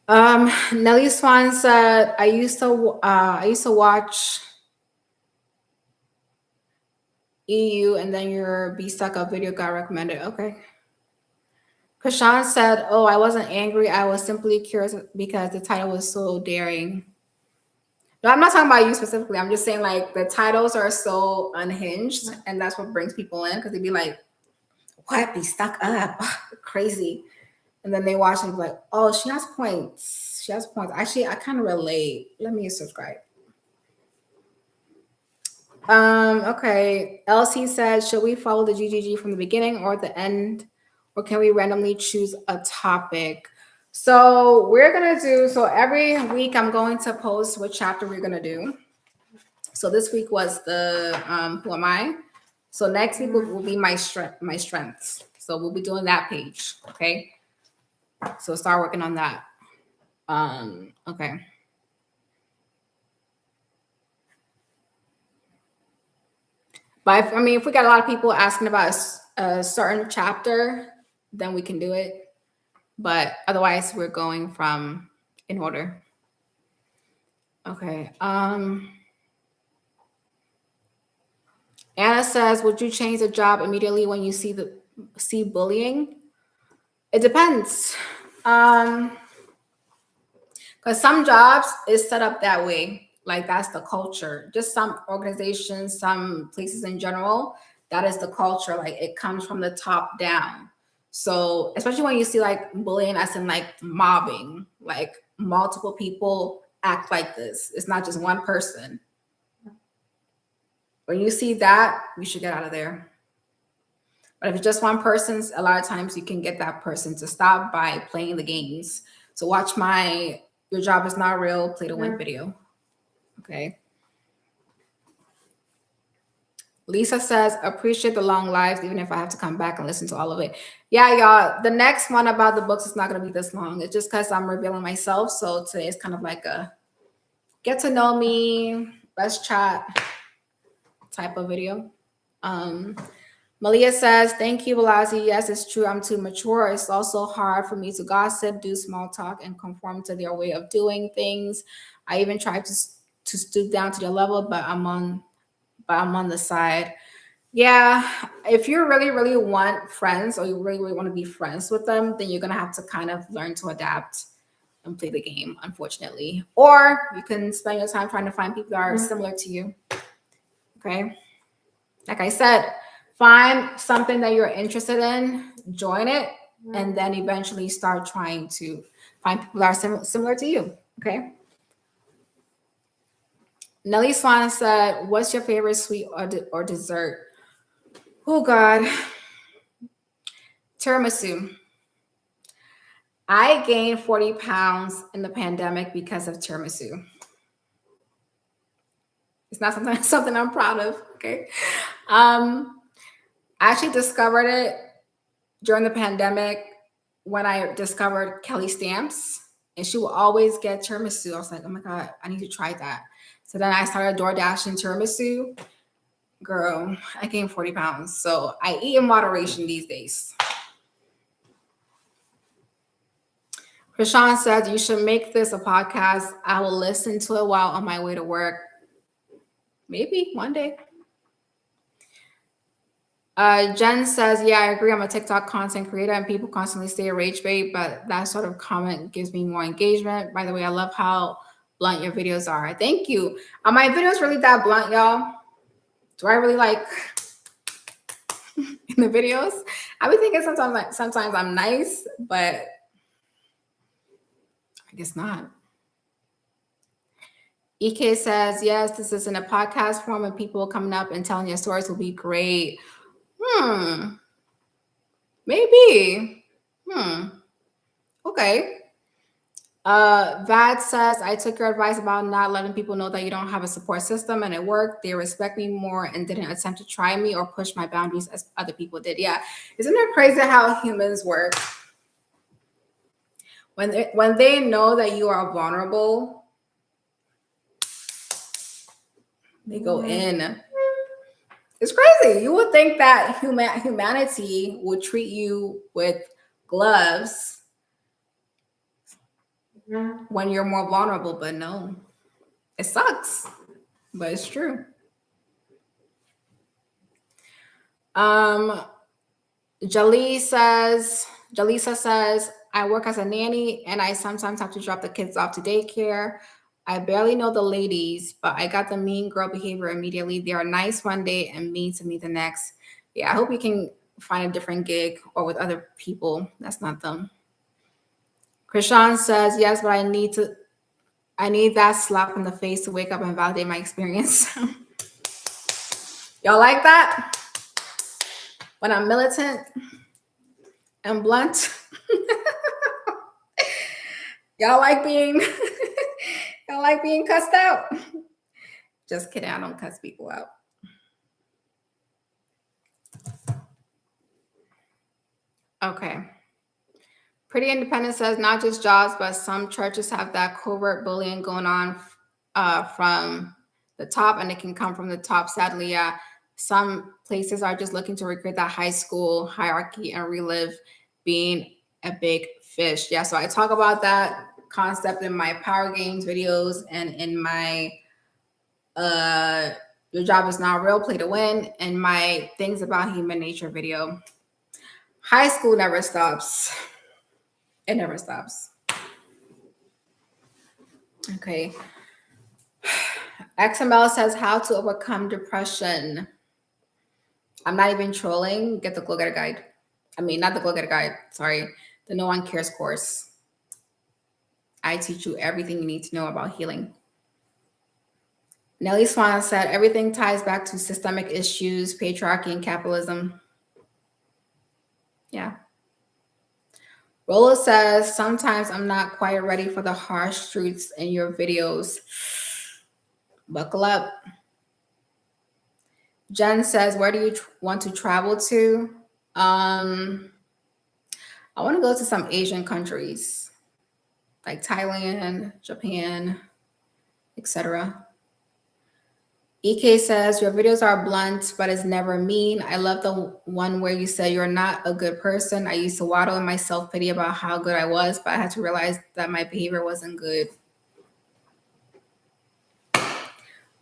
Nelly Swan said, I used to watch EU and then your Be Stuck Up video got recommended. Okay. Krishan said, oh, I wasn't angry. I was simply curious because the title was so daring. No, I'm not talking about you specifically. I'm just saying like the titles are so unhinged and that's what brings people in because they'd be like, what? Be stuck up? Crazy. And then they watch and be like, oh, she has points. She has points. Actually, I kind of relate. Let me subscribe. Okay. LC says, should we follow the GGG from the beginning or the end? Or can we randomly choose a topic? So we're going to do, so every week I'm going to post what chapter we're going to do. So this week was the, who am I? So next week will be my strengths. So we'll be doing that page. Okay. So start working on that. Okay. But if we got a lot of people asking about a certain chapter, then we can do it. But otherwise, we're going from in order. Okay. Anna says, would you change the job immediately when you see bullying? It depends. Because some jobs is set up that way. Like that's the culture. Just some organizations, some places in general, that is the culture. Like it comes from the top down. So especially when you see like bullying as in like mobbing, like multiple people act like this. It's not just one person. When you see that, you should get out of there. But if it's just one person, a lot of times you can get that person to stop by playing the games. So watch my Your Job Is Not Real Play to Win video. Okay. Lisa says, appreciate the long lives, even if I have to come back and listen to all of it. Yeah, y'all, the next one about the books is not going to be this long. It's just because I'm revealing myself. So today is kind of like a get to know me, let's chat type of video. Malia says, thank you, Balazi. Yes, it's true. I'm too mature. It's also hard for me to gossip, do small talk, and conform to their way of doing things. I even tried to stoop down to their level, but I'm on the side. Yeah, if you really, really want friends or you really, really want to be friends with them, then you're going to have to kind of learn to adapt and play the game, unfortunately. Or you can spend your time trying to find people that are similar to you. Okay. Like I said, find something that you're interested in, join it, and then eventually start trying to find people that are similar to you. Okay. Nelly Swan said, "What's your favorite sweet or dessert?" Oh God, tiramisu. I gained 40 pounds in the pandemic because of tiramisu. It's not something something I'm proud of. Okay. I actually discovered it during the pandemic when I discovered Kelly Stamps, and she will always get tiramisu. I was like, oh my God, I need to try that. So then I started door dashing tiramisu. Girl, I gained 40 pounds. So I eat in moderation these days. Krishan says you should make this a podcast. I will listen to it while on my way to work. Maybe one day. Jen says, yeah, I agree. I'm a TikTok content creator and people constantly say rage bait, but that sort of comment gives me more engagement. By the way, I love how blunt your videos are. Thank you. Are my videos really that blunt, y'all? Do I really like in the videos? I be thinking sometimes I'm nice, but I guess not. EK says, yes, this is in a podcast form and people coming up and telling your stories will be great. Maybe. Okay. Vad says, I took your advice about not letting people know that you don't have a support system and it worked. They respect me more and didn't attempt to try me or push my boundaries as other people did. Yeah. Isn't it crazy how humans work? When they know that you are vulnerable, they go in. It's crazy. You would think that humanity would treat you with gloves when you're more vulnerable, but no. It sucks, but it's true. Um, Jalisa says, I work as a nanny and I sometimes have to drop the kids off to daycare. I barely know the ladies, but I got the mean girl behavior immediately. They are nice one day and mean to me the next. Yeah, I hope you can find a different gig or with other people. That's not them. Krishan says, yes, but I need that slap in the face to wake up and validate my experience. Y'all like that? When I'm militant and blunt. Y'all like being y'all like being cussed out. Just kidding, I don't cuss people out. Okay. Pretty Independent says not just jobs, but some churches have that covert bullying going on from the top, and it can come from the top. Sadly, yeah. Some places are just looking to recreate that high school hierarchy and relive being a big fish. Yeah, so I talk about that concept in my Power Games videos and in my Your Job Is Not Real, Play to Win, and my Things About Human Nature video. High school never stops. It never stops. Okay. XML says how to overcome depression. I'm not even trolling. Get the Glow Getter Guide. I mean, not the Glow Getter Guide. Sorry. The No One Cares course. I teach you everything you need to know about healing. Nellie Swan said everything ties back to systemic issues, patriarchy, and capitalism. Yeah. Rolla says, sometimes I'm not quite ready for the harsh truths in your videos. Buckle up. Jen says, where do you want to travel to? I want to go to some Asian countries like Thailand, Japan, etc. EK says, your videos are blunt, but it's never mean. I love the one where you said you're not a good person. I used to waddle in my self-pity about how good I was, but I had to realize that my behavior wasn't good.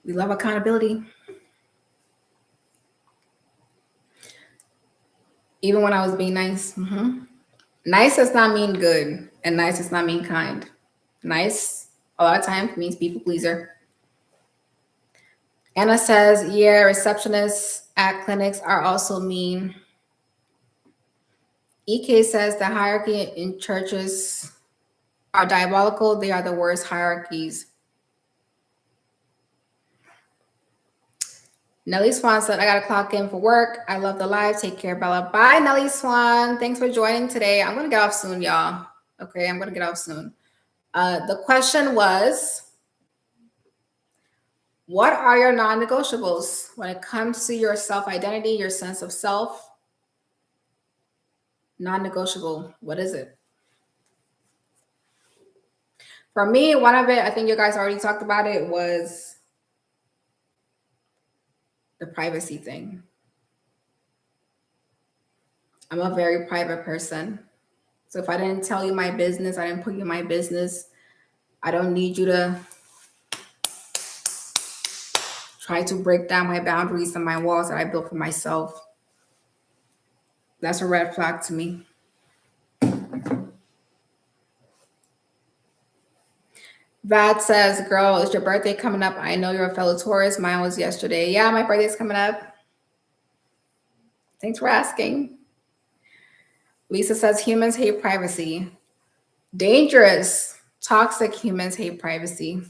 We love accountability. Even when I was being nice. Nice does not mean good, and nice does not mean kind. Nice, a lot of times, means people pleaser. Anna says, yeah, receptionists at clinics are also mean. EK says the hierarchy in churches are diabolical. They are the worst hierarchies. Nelly Swan said, I got to clock in for work. I love the live. Take care, Bella. Bye, Nelly Swan. Thanks for joining today. I'm going to get off soon, y'all. Okay, I'm going to get off soon. The question was, what are your non-negotiables when it comes to your self-identity, your sense of self? Non-negotiable. What is it? For me, one of it, I think you guys already talked about it, was the privacy thing. I'm a very private person. So if I didn't tell you my business, I didn't put you in my business, I don't need you to try to break down my boundaries and my walls that I built for myself. That's a red flag to me. Vad says, girl, is your birthday coming up? I know you're a fellow Taurus. Mine was yesterday. Yeah, my birthday's coming up. Thanks for asking. Lisa says, humans hate privacy. Dangerous. Toxic humans hate privacy.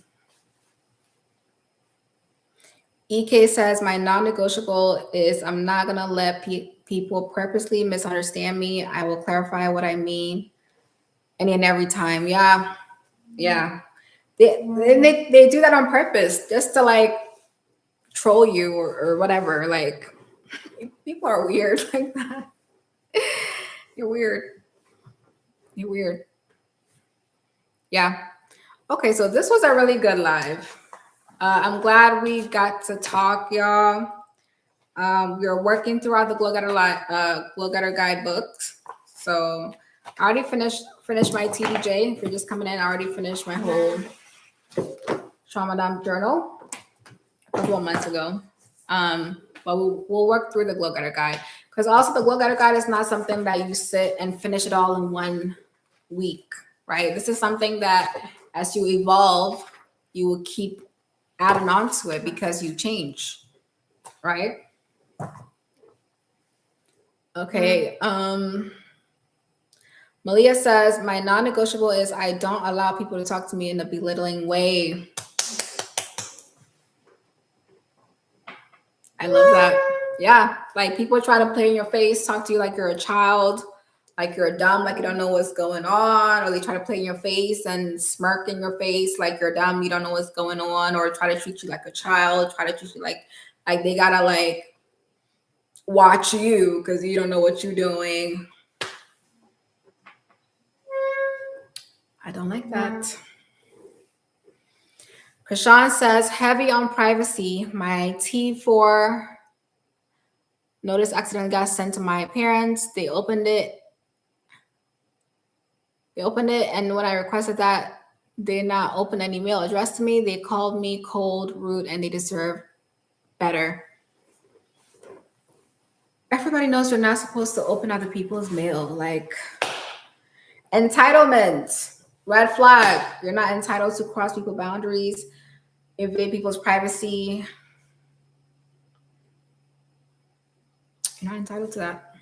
EK says, my non-negotiable is I'm not going to let people purposely misunderstand me. I will clarify what I mean any and every time. Yeah. They do that on purpose just to like troll you or whatever. Like, people are weird like that. You're weird. Yeah. Okay, so this was a really good live. I'm glad we got to talk, y'all. We're working throughout the Glow Getter guidebooks. So I already finished my TDJ. If you're just coming in, I already finished my whole trauma dump journal a couple of months ago. But we'll work through the Glow Getter guide, because also the Glow Getter guide is not something that you sit and finish it all in 1 week, right? This is something that as you evolve, you will keep adding on to it because you change, right? Okay. Malia says, my non-negotiable is I don't allow people to talk to me in a belittling way. I love that. Yeah. Like, people try to play in your face, talk to you like you're a child, like you're dumb, like you don't know what's going on, or they try to play in your face and smirk in your face like you're dumb, you don't know what's going on, or try to treat you like a child, try to treat you like they gotta like watch you because you don't know what you're doing. I don't like that. Krishan says, heavy on privacy. My T4 notice accidentally got sent to my parents. They opened it. And when I requested that they did not open any mail addressed to me, they called me cold, rude, and they deserve better. Everybody knows you're not supposed to open other people's mail. Like, entitlement, red flag. You're not entitled to cross people's boundaries, invade people's privacy. You're not entitled to that.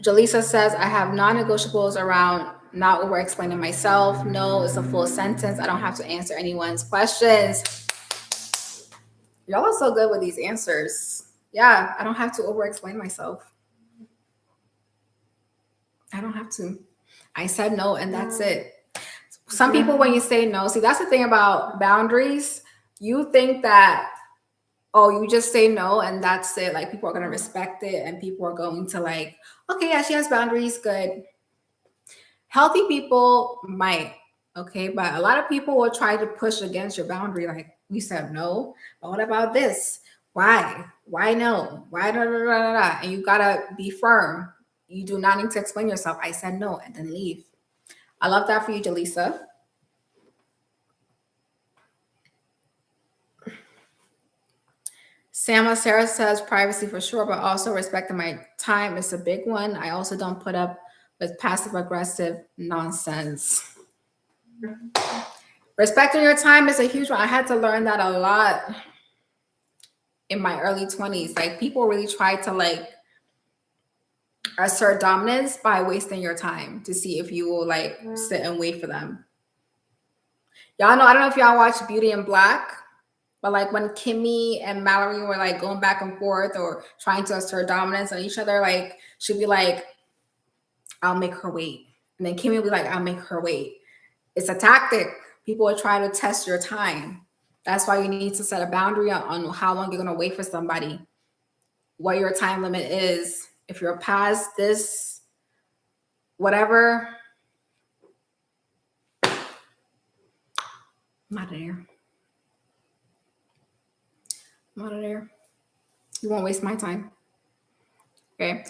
Jaleesa says, I have non-negotiables around not over-explaining myself. No, it's a full sentence. I don't have to answer anyone's questions. Y'all are so good with these answers. Yeah, I don't have to over-explain myself. I don't have to. I said no, and that's it. Some people, when you say no, see, that's the thing about boundaries. You think that, oh, you just say no and that's it. Like, people are going to respect it and people are going to like, okay, yeah, she has boundaries, good. Healthy people might, okay, but a lot of people will try to push against your boundary. Like, you said no, but what about this? Why? Why no? Why da, da, da, da, da? And you gotta be firm. You do not need to explain yourself. I said no, and then leave. I love that for you, Jaleesa. Sarah says privacy for sure, but also respecting my time is a big one. I also don't put up with passive aggressive nonsense. Respecting your time is a huge one. I had to learn that a lot. in my early 20s. Like people really try to like assert dominance by wasting your time to see if you will like sit and wait for them. Y'all know, I don't know if y'all watch Beauty in Black, but like when Kimmy and Mallory were like going back and forth or trying to assert dominance on each other, like she'd be like, I'll make her wait. And then Kimmy will be like, I'll make her wait. It's a tactic. People are trying to test your time. That's why you need to set a boundary on how long you're going to wait for somebody, what your time limit is. If you're past this, whatever, I'm out of there. I'm out of there. You won't waste my time. Okay.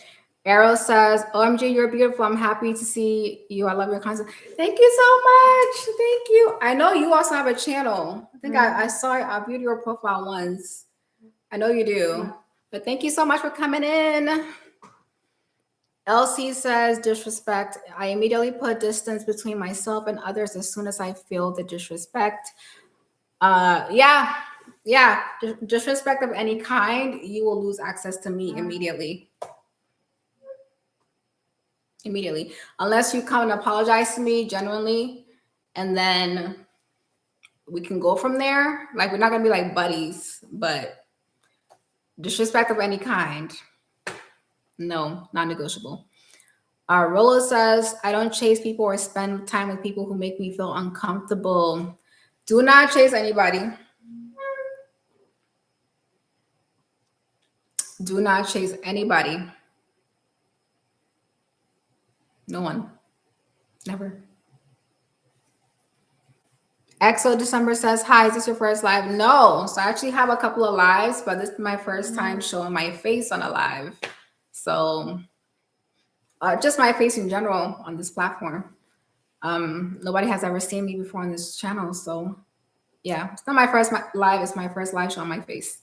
Arrow says, OMG, you're beautiful. I'm happy to see you. I love your content. Thank you so much. Thank you. I know you also have a channel. I think I saw I viewed your profile once. I know you do. But thank you so much for coming in. LC says, disrespect. I immediately put distance between myself and others as soon as I feel the disrespect. Yeah. Disrespect of any kind, you will lose access to me immediately. Unless you come and apologize to me genuinely, and then we can go from there. Like, we're not gonna be like buddies, but disrespect of any kind, no, not negotiable. Rolo says, I don't chase people or spend time with people who make me feel uncomfortable. Do not chase anybody. Do not chase anybody. No one. Never. EXO December says, hi, is this your first live? No. So I actually have a couple of lives, but this is my first time showing my face on a live. So just my face in general on this platform. Nobody has ever seen me before on this channel. So yeah, it's not my first live. It's my first live showing my face.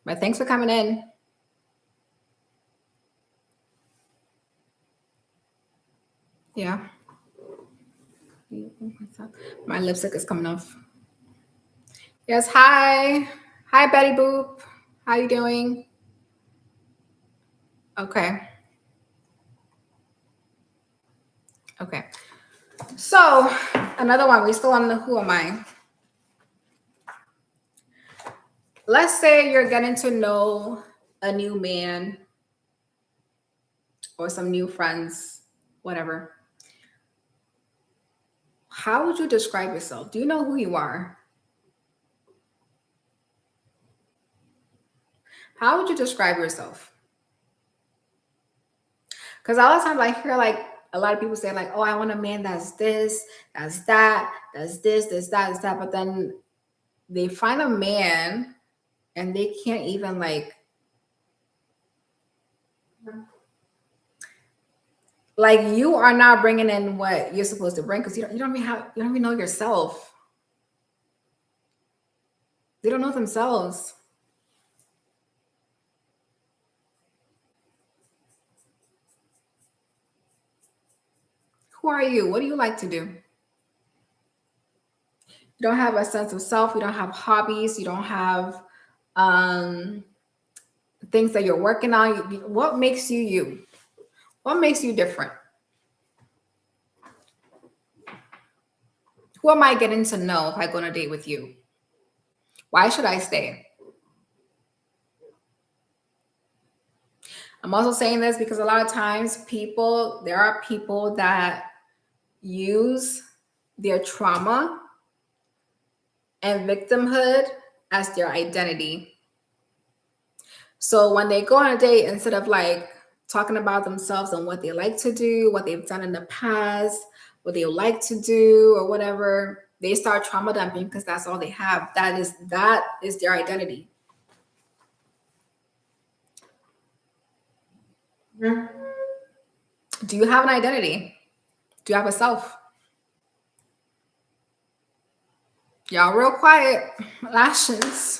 But thanks for coming in. Yeah. My lipstick is coming off. Yes, hi. Hi, Betty Boop. How you doing? Okay. Okay. So another one. We still on the who am I? Let's say you're getting to know a new man or some new friends, whatever. How would you describe yourself? Do you know who you are? How would you describe yourself? Because a lot of times I hear like a lot of people say like, oh, I want a man that's this, that's that, that's this, that's that. But then they find a man and they can't even like you are not bringing in what you're supposed to bring because you don't even know yourself. They don't know themselves. Who are you? What do you like to do? You don't have a sense of self. You don't have hobbies. You don't have um, things that you're working on. What makes you you? What makes you different? Who am I getting to know if I go on a date with you? Why should I stay? I'm also saying this because a lot of times there are people that use their trauma and victimhood as their identity. So when they go on a date, instead of like talking about themselves and what they like to do, what they've done in the past, what they like to do, or whatever, they start trauma dumping because that's all they have. That is their identity. Do you have an identity? Do you have a self? Y'all real quiet. Lashes.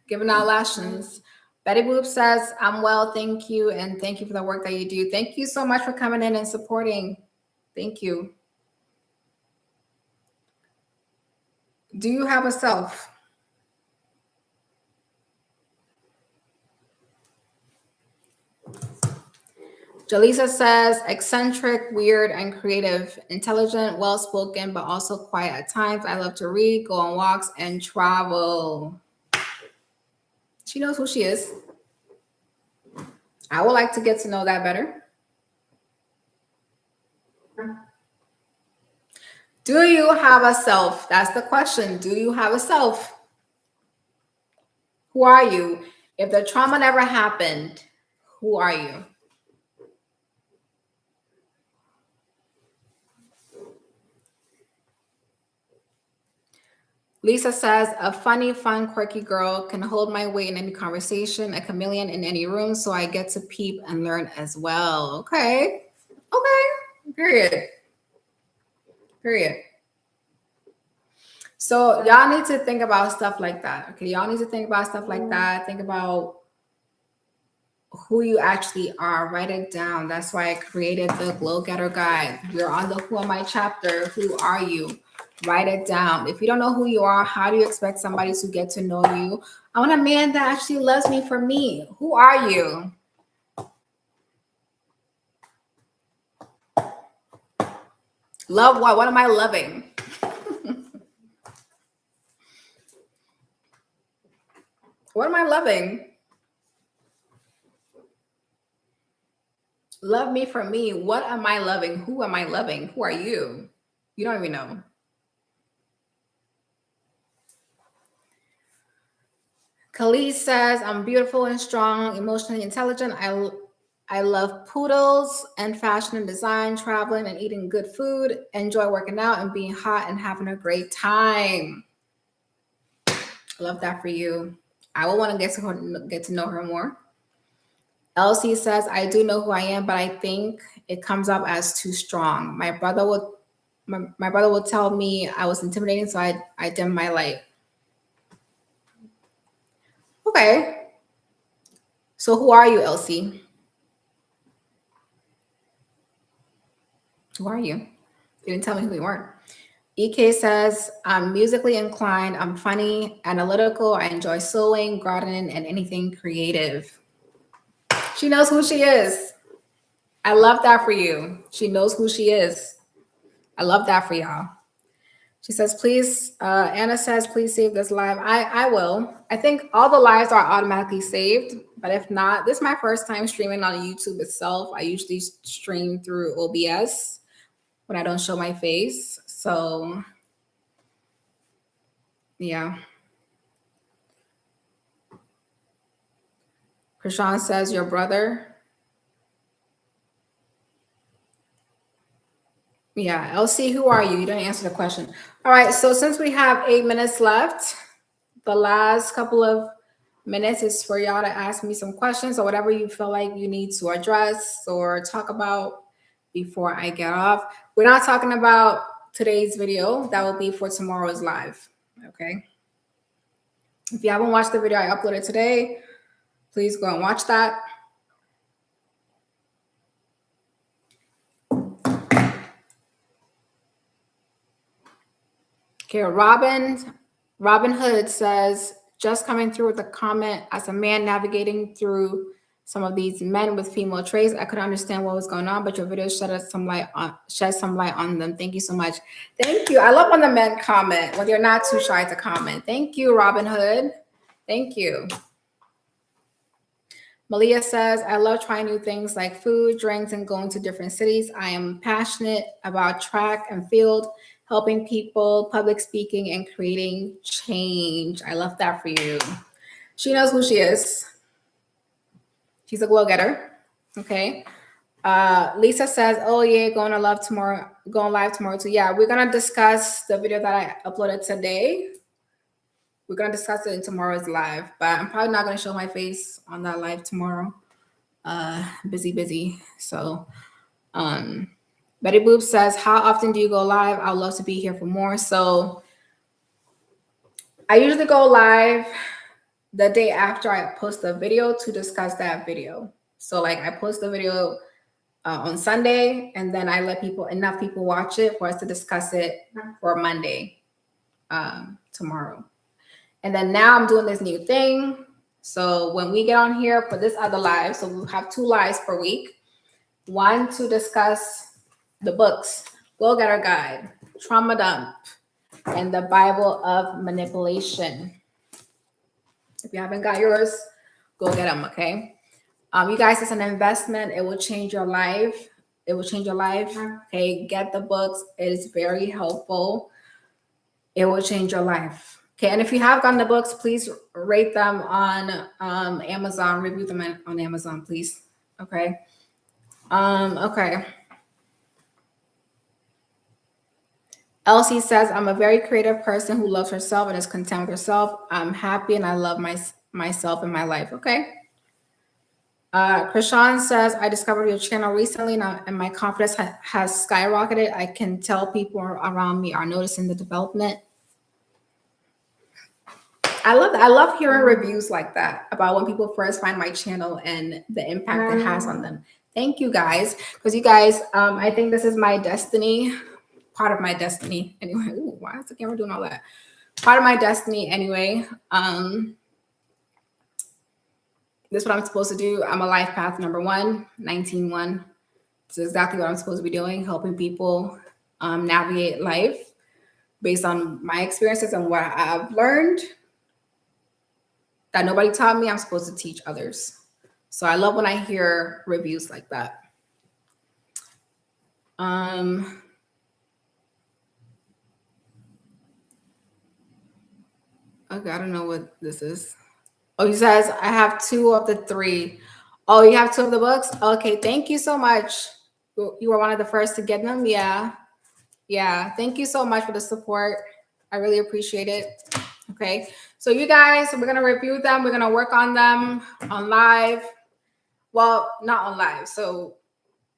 Giving out lashes. Betty Boop says, I'm well, thank you. And thank you for the work that you do. Thank you so much for coming in and supporting. Thank you. Do you have a self? Jaleesa says eccentric, weird, and creative, intelligent, well spoken, but also quiet at times. I love to read, go on walks, and travel. She knows who she is. I would like to get to know that better. Do you have a self? That's the question. Do you have a self? Who are you? If the trauma never happened, who are you? Lisa says, a funny, fun, quirky girl can hold my weight in any conversation, a chameleon in any room, so I get to peep and learn as well. Okay. Okay. Period. Period. So y'all need to think about stuff like that. Okay. Y'all need to think about stuff like that. Think about who you actually are. Write it down. That's why I created the Glow Getter Guide. We're on the Who Am I chapter. Who are you? Write it down. If you don't know who you are, how do you expect somebody to get to know you? I want a man that actually loves me for me. Who are you? Love what? What am I loving? What am I loving? Love me for me. What am I loving? Who am I loving? Who are you? You don't even know. Khalees says, I'm beautiful and strong, emotionally intelligent. I love poodles and fashion and design, traveling and eating good food, enjoy working out and being hot and having a great time. I love that for you. I will want to get to know her more. Elsie says, I do know who I am, but I think it comes up as too strong. My brother would tell me I was intimidating, so I dim my light. Okay. So who are you, Elsie? Who are you? You didn't tell me who you are. EK says, I'm musically inclined. I'm funny, analytical. I enjoy sewing, gardening, and anything creative. She knows who she is. I love that for you. She knows who she is. I love that for y'all. She says, please, Anna says, please save this live. I will. I think all the lives are automatically saved, but if not, this is my first time streaming on YouTube itself. I usually stream through OBS when I don't show my face. So, yeah. Krishan says, your brother. Yeah, Elsie, who are you? You didn't answer the question. All right, so since we have 8 minutes left, the last couple of minutes is for y'all to ask me some questions or whatever you feel like you need to address or talk about before I get off. We're not talking about today's video. That will be for tomorrow's live, okay? If you haven't watched the video I uploaded today, please go and watch that. Okay, Robin Hood says, just coming through with a comment, as a man navigating through some of these men with female traits, I couldn't understand what was going on, but your video shed some light on them. Thank you so much. Thank you. I love when the men comment, when they're not too shy to comment. Thank you, Robin Hood. Thank you. Malia says, I love trying new things like food, drinks, and going to different cities. I am passionate about track and field, helping people, public speaking, and creating change. I love that for you. She knows who she is. She's a glow getter. Okay. Lisa says, oh yeah, going live tomorrow too. Yeah, we're gonna discuss the video that I uploaded today. We're gonna discuss it in tomorrow's live, but I'm probably not gonna show my face on that live tomorrow. Busy. So Betty Boop says, how often do you go live? I'd love to be here for more. So I usually go live the day after I post the video to discuss that video. So like I post the video on Sunday, and then I let enough people watch it for us to discuss it for Monday, tomorrow. And then now I'm doing this new thing. So when we get on here for this other live, so we'll have 2 lives per week. want to discuss the books, Go Getter Guide, Trauma Dump, and the Bible of Manipulation. If you haven't got yours, go get them, okay? You guys, it's an investment. It will change your life. It will change your life. Okay, get the books. It is very helpful. It will change your life. Okay, and if you have gotten the books, please rate them on Amazon. Review them on Amazon, please. Okay. Okay. Elsie says, I'm a very creative person who loves herself and is content with herself. I'm happy and I love myself in my life. Okay. Krishan says, I discovered your channel recently and my confidence has skyrocketed. I can tell people around me are noticing the development. I love that. I love hearing reviews like that about when people first find my channel and the impact it has on them. Thank you guys. Because you guys, I think this is my destiny. Part of my destiny. Anyway, ooh, why is the camera doing all that? Part of my destiny anyway. This is what I'm supposed to do. I'm a life path number 1, 19-1. This is exactly what I'm supposed to be doing, helping people navigate life based on my experiences and what I've learned that nobody taught me. I'm supposed to teach others. So I love when I hear reviews like that. Okay, I don't know what this is. Oh, he says, I have 2 of the 3. Oh, you have 2 of the books? Okay, thank you so much. You were one of the first to get them? Yeah. Yeah, thank you so much for the support. I really appreciate it. Okay, so you guys, we're going to review them. We're going to work on them on live. Well, not on live. So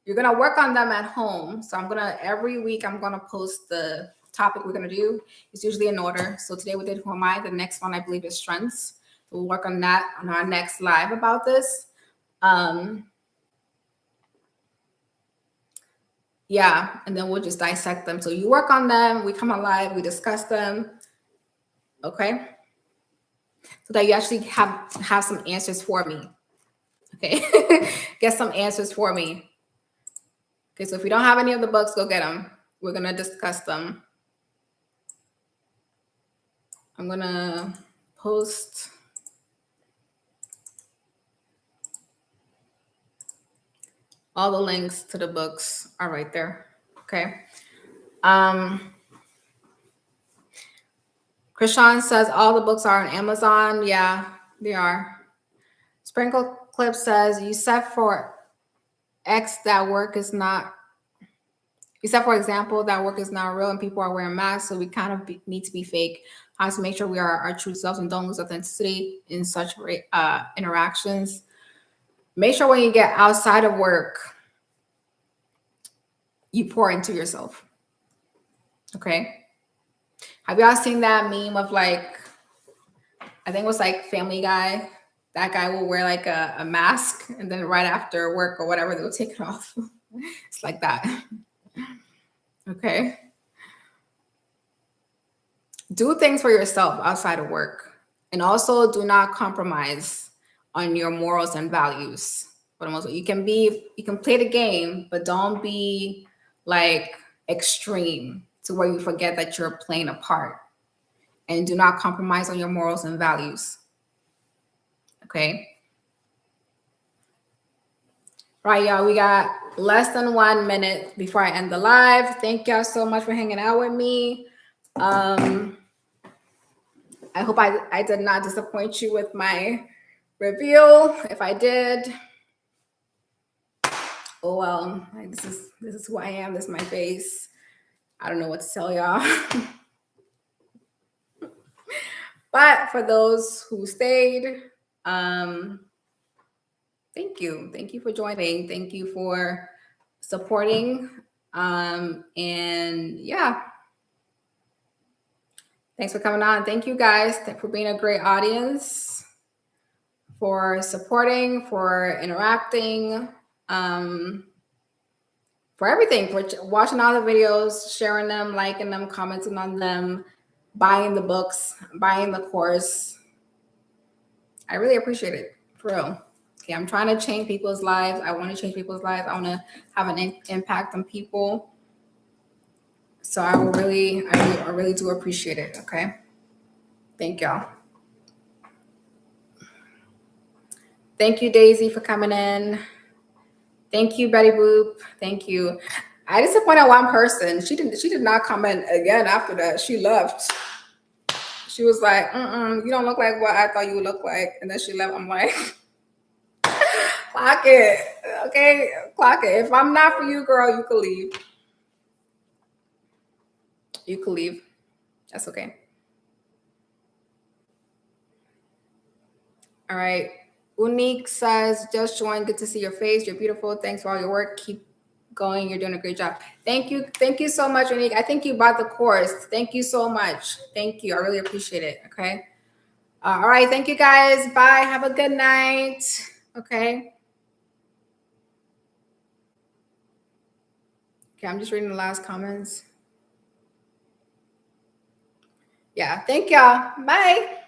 you're going to work on them at home. So every week, I'm going to post the topic we're going to do. It's usually in order. So today we did Who Am I? The next one, I believe, is Strengths. We'll work on that on our next live about this. Yeah, and then we'll just dissect them. So you work on them, we come on live, we discuss them. Okay. So that you actually have some answers for me. Okay. Get some answers for me. Okay, so if you don't have any of the books, go get them. We're going to discuss them. I'm going to post all the links to the books are right there. Okay. Krishan says all the books are on Amazon. Yeah, they are. Sprinkle Clip says you said for X that work is not. You said, for example, that work is not real and people are wearing masks, so we kind of need to be fake. How to make sure we are our true selves and don't lose authenticity in such interactions. Make sure when you get outside of work, you pour into yourself. Okay. Have y'all seen that meme of like, I think it was like Family Guy. That guy will wear like a mask and then right after work or whatever, they'll take it off. It's like that. Okay. Do things for yourself outside of work. And also do not compromise on your morals and values. For the most part, you can play the game, but don't be like extreme to where you forget that you're playing a part. And do not compromise on your morals and values. Okay. Right, y'all. We got less than 1 minute before I end the live. Thank y'all so much for hanging out with me. I hope I did not disappoint you with my reveal. If I did, oh well. This is who I am. This is my face. I don't know what to tell y'all. But for those who stayed, thank you. Thank you for joining. Thank you for supporting. And yeah. Thanks for coming on. Thank you guys for being a great audience, for supporting, for interacting, for everything, for watching all the videos, sharing them, liking them, commenting on them, buying the books, buying the course. I really appreciate it, for real. Okay, I'm trying to change people's lives. I want to change people's lives. I want to have an impact on people. So I really do appreciate it. Okay, thank y'all. Thank you, Daisy, for coming in. Thank you, Betty Boop. Thank you. I disappointed one person. She did not comment again after that. She left. She was like, you don't look like what I thought you would look like. And then she left. I'm like, clock it. Okay, clock it. If I'm not for you, girl, you can leave. You can leave. That's okay. All right. Unique says, just joined. Good to see your face. You're beautiful. Thanks for all your work. Keep going. You're doing a great job. Thank you. Thank you so much, Unique. I think you bought the course. Thank you so much. Thank you. I really appreciate it. Okay. All right. Thank you guys. Bye. Have a good night. Okay. Okay. I'm just reading the last comments. Yeah. Thank y'all. Bye.